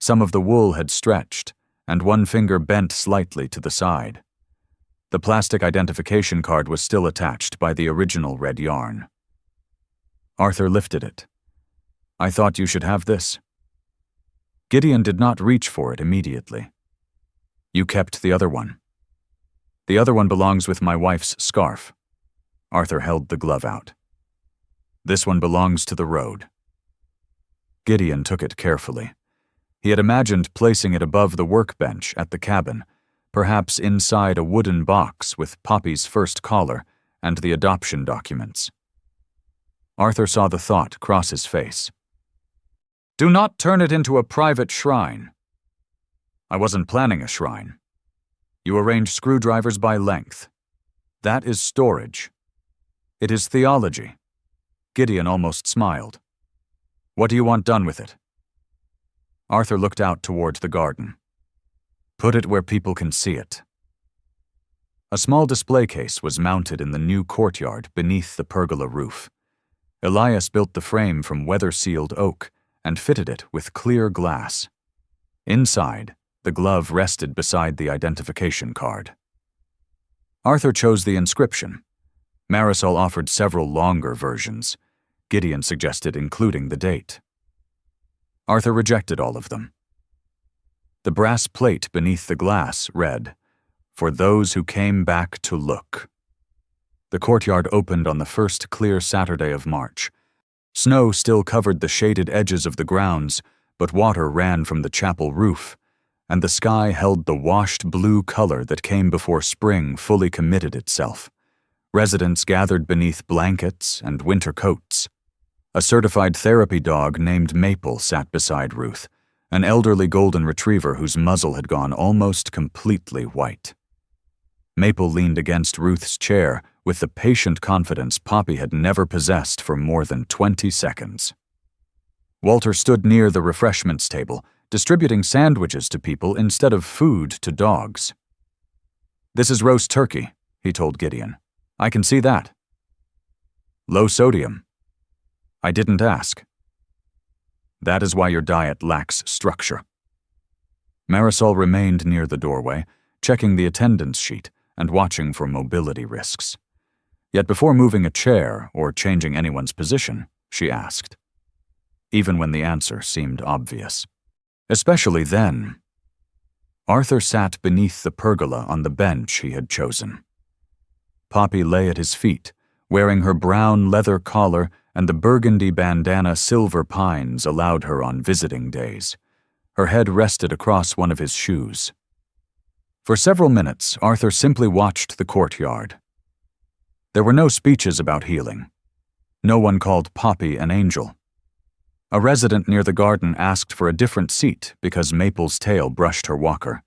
Some of the wool had stretched, and one finger bent slightly to the side. The plastic identification card was still attached by the original red yarn. Arthur lifted it. "I thought you should have this." Gideon did not reach for it immediately. "You kept the other one." "The other one belongs with my wife's scarf." Arthur held the glove out. "This one belongs to the road." Gideon took it carefully. He had imagined placing it above the workbench at the cabin, perhaps inside a wooden box with Poppy's first collar and the adoption documents. Arthur saw the thought cross his face. "Do not turn it into a private shrine." I wasn't planning a shrine. You arrange screwdrivers by length. That is storage. It is theology. Gideon almost smiled. What do you want done with it? Arthur looked out toward the garden. Put it where people can see it. A small display case was mounted in the new courtyard beneath the pergola roof. Elias built the frame from weather-sealed oak and fitted it with clear glass. Inside, the glove rested beside the identification card. Arthur chose the inscription. Marisol offered several longer versions. Gideon suggested including the date. Arthur rejected all of them. The brass plate beneath the glass read, "For those who came back to look." The courtyard opened on the first clear Saturday of March. Snow still covered the shaded edges of the grounds, but water ran from the chapel roof, and the sky held the washed blue color that came before spring fully committed itself. Residents gathered beneath blankets and winter coats. A certified therapy dog named Maple sat beside Ruth, an elderly golden retriever whose muzzle had gone almost completely white. Maple leaned against Ruth's chair with the patient confidence Poppy had never possessed for more than 20 seconds. Walter stood near the refreshments table, distributing sandwiches to people instead of food to dogs. "This is roast turkey," he told Gideon. "I can see that." "Low sodium." "I didn't ask." "That is why your diet lacks structure." Marisol remained near the doorway, checking the attendance sheet and watching for mobility risks. Yet before moving a chair or changing anyone's position, she asked, even when the answer seemed obvious. Especially then. Arthur sat beneath the pergola on the bench he had chosen. Poppy lay at his feet, wearing her brown leather collar and the burgundy bandana silver pines allowed her on visiting days. Her head rested across one of his shoes. For several minutes, Arthur simply watched the courtyard. There were no speeches about healing. No one called Poppy an angel. A resident near the garden asked for a different seat because Maple's tail brushed her walker.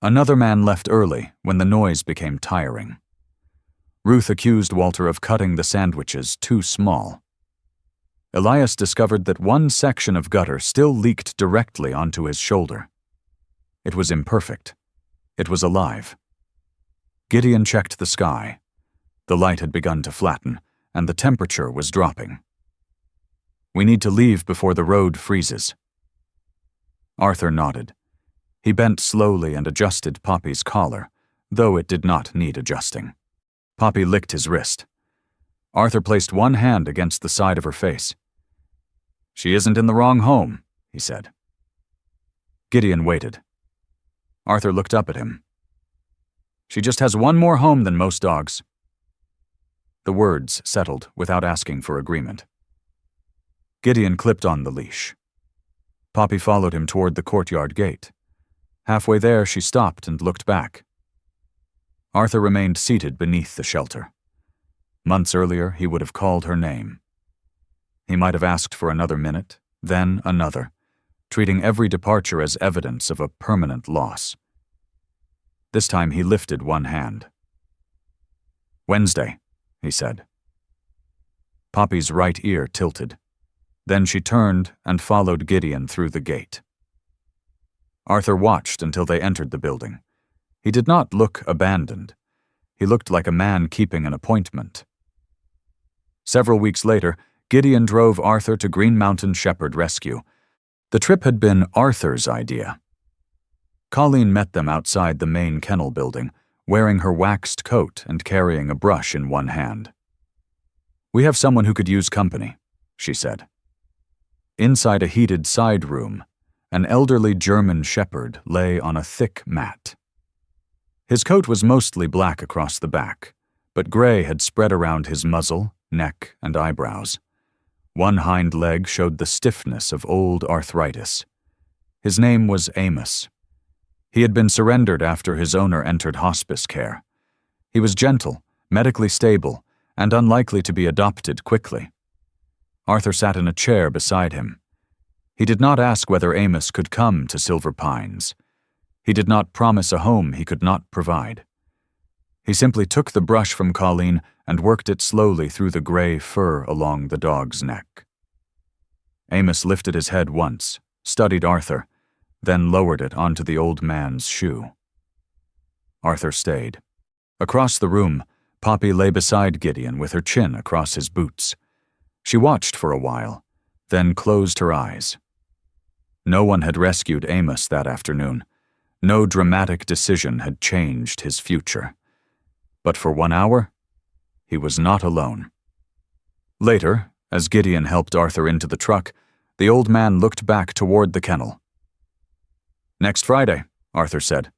Another man left early when the noise became tiring. Ruth accused Walter of cutting the sandwiches too small. Elias discovered that one section of gutter still leaked directly onto his shoulder. It was imperfect. It was alive. Gideon checked the sky. The light had begun to flatten, and the temperature was dropping. "We need to leave before the road freezes." Arthur nodded. He bent slowly and adjusted Poppy's collar, though it did not need adjusting. Poppy licked his wrist. Arthur placed one hand against the side of her face. "She isn't in the wrong home," he said. Gideon waited. Arthur looked up at him. "She just has one more home than most dogs." The words settled without asking for agreement. Gideon clipped on the leash. Poppy followed him toward the courtyard gate. Halfway there, she stopped and looked back. Arthur remained seated beneath the shelter. Months earlier, he would have called her name. He might have asked for another minute, then another, treating every departure as evidence of a permanent loss. This time he lifted one hand. "Wednesday," he said. Poppy's right ear tilted. Then she turned and followed Gideon through the gate. Arthur watched until they entered the building. He did not look abandoned. He looked like a man keeping an appointment. Several weeks later, Gideon drove Arthur to Green Mountain Shepherd Rescue. The trip had been Arthur's idea. Colleen met them outside the main kennel building, wearing her waxed coat and carrying a brush in one hand. "We have someone who could use company," she said. Inside a heated side room, an elderly German shepherd lay on a thick mat. His coat was mostly black across the back, but gray had spread around his muzzle, neck, and eyebrows. One hind leg showed the stiffness of old arthritis. His name was Amos. He had been surrendered after his owner entered hospice care. He was gentle, medically stable, and unlikely to be adopted quickly. Arthur sat in a chair beside him. He did not ask whether Amos could come to Silver Pines. He did not promise a home he could not provide. He simply took the brush from Colleen and worked it slowly through the gray fur along the dog's neck. Amos lifted his head once, studied Arthur, then lowered it onto the old man's shoe. Arthur stayed. Across the room, Poppy lay beside Gideon with her chin across his boots. She watched for a while, then closed her eyes. No one had rescued Amos that afternoon. No dramatic decision had changed his future. But for 1 hour, he was not alone. Later, as Gideon helped Arthur into the truck, the old man looked back toward the kennel. "Next Friday," Arthur said.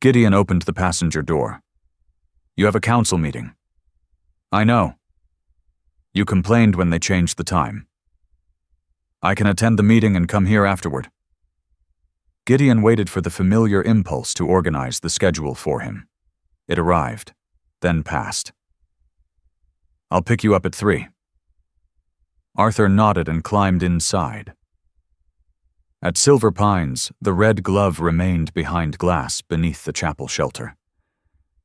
Gideon opened the passenger door. "You have a council meeting." "I know. You complained when they changed the time." "I can attend the meeting and come here afterward." Gideon waited for the familiar impulse to organize the schedule for him. It arrived, then passed. "I'll pick you up at 3. Arthur nodded and climbed inside. At Silver Pines, the red glove remained behind glass beneath the chapel shelter.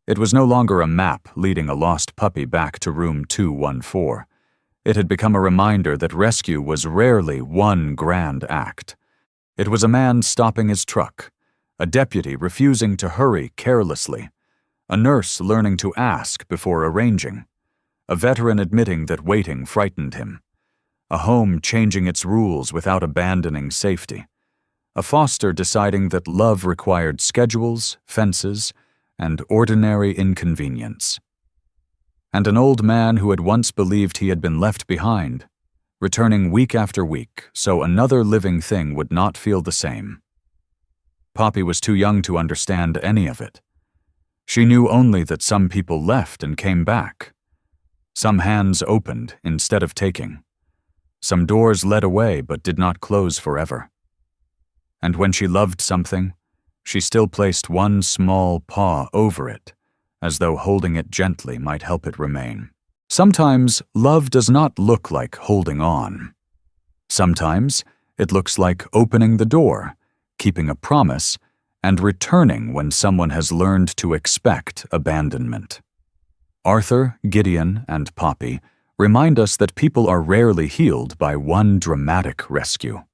It was no longer a map leading a lost puppy back to room 214. It had become a reminder that rescue was rarely one grand act. It was a man stopping his truck, a deputy refusing to hurry carelessly, a nurse learning to ask before arranging, a veteran admitting that waiting frightened him, a home changing its rules without abandoning safety, a foster deciding that love required schedules, fences, and ordinary inconvenience. And an old man who had once believed he had been left behind, returning week after week so another living thing would not feel the same. Poppy was too young to understand any of it. She knew only that some people left and came back. Some hands opened instead of taking. Some doors led away but did not close forever. And when she loved something, she still placed one small paw over it, as though holding it gently might help it remain. Sometimes love does not look like holding on. Sometimes it looks like opening the door, keeping a promise, and returning when someone has learned to expect abandonment. Arthur, Gideon, and Poppy remind us that people are rarely healed by one dramatic rescue.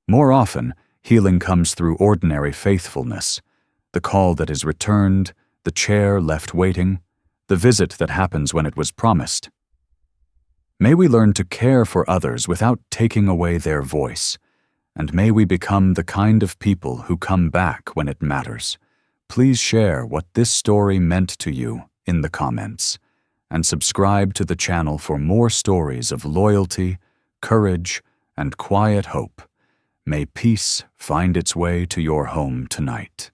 More often, healing comes through ordinary faithfulness, the call that is returned, the chair left waiting, the visit that happens when it was promised. May we learn to care for others without taking away their voice, and may we become the kind of people who come back when it matters. Please share what this story meant to you in the comments, and subscribe to the channel for more stories of loyalty, courage, and quiet hope. May peace find its way to your home tonight.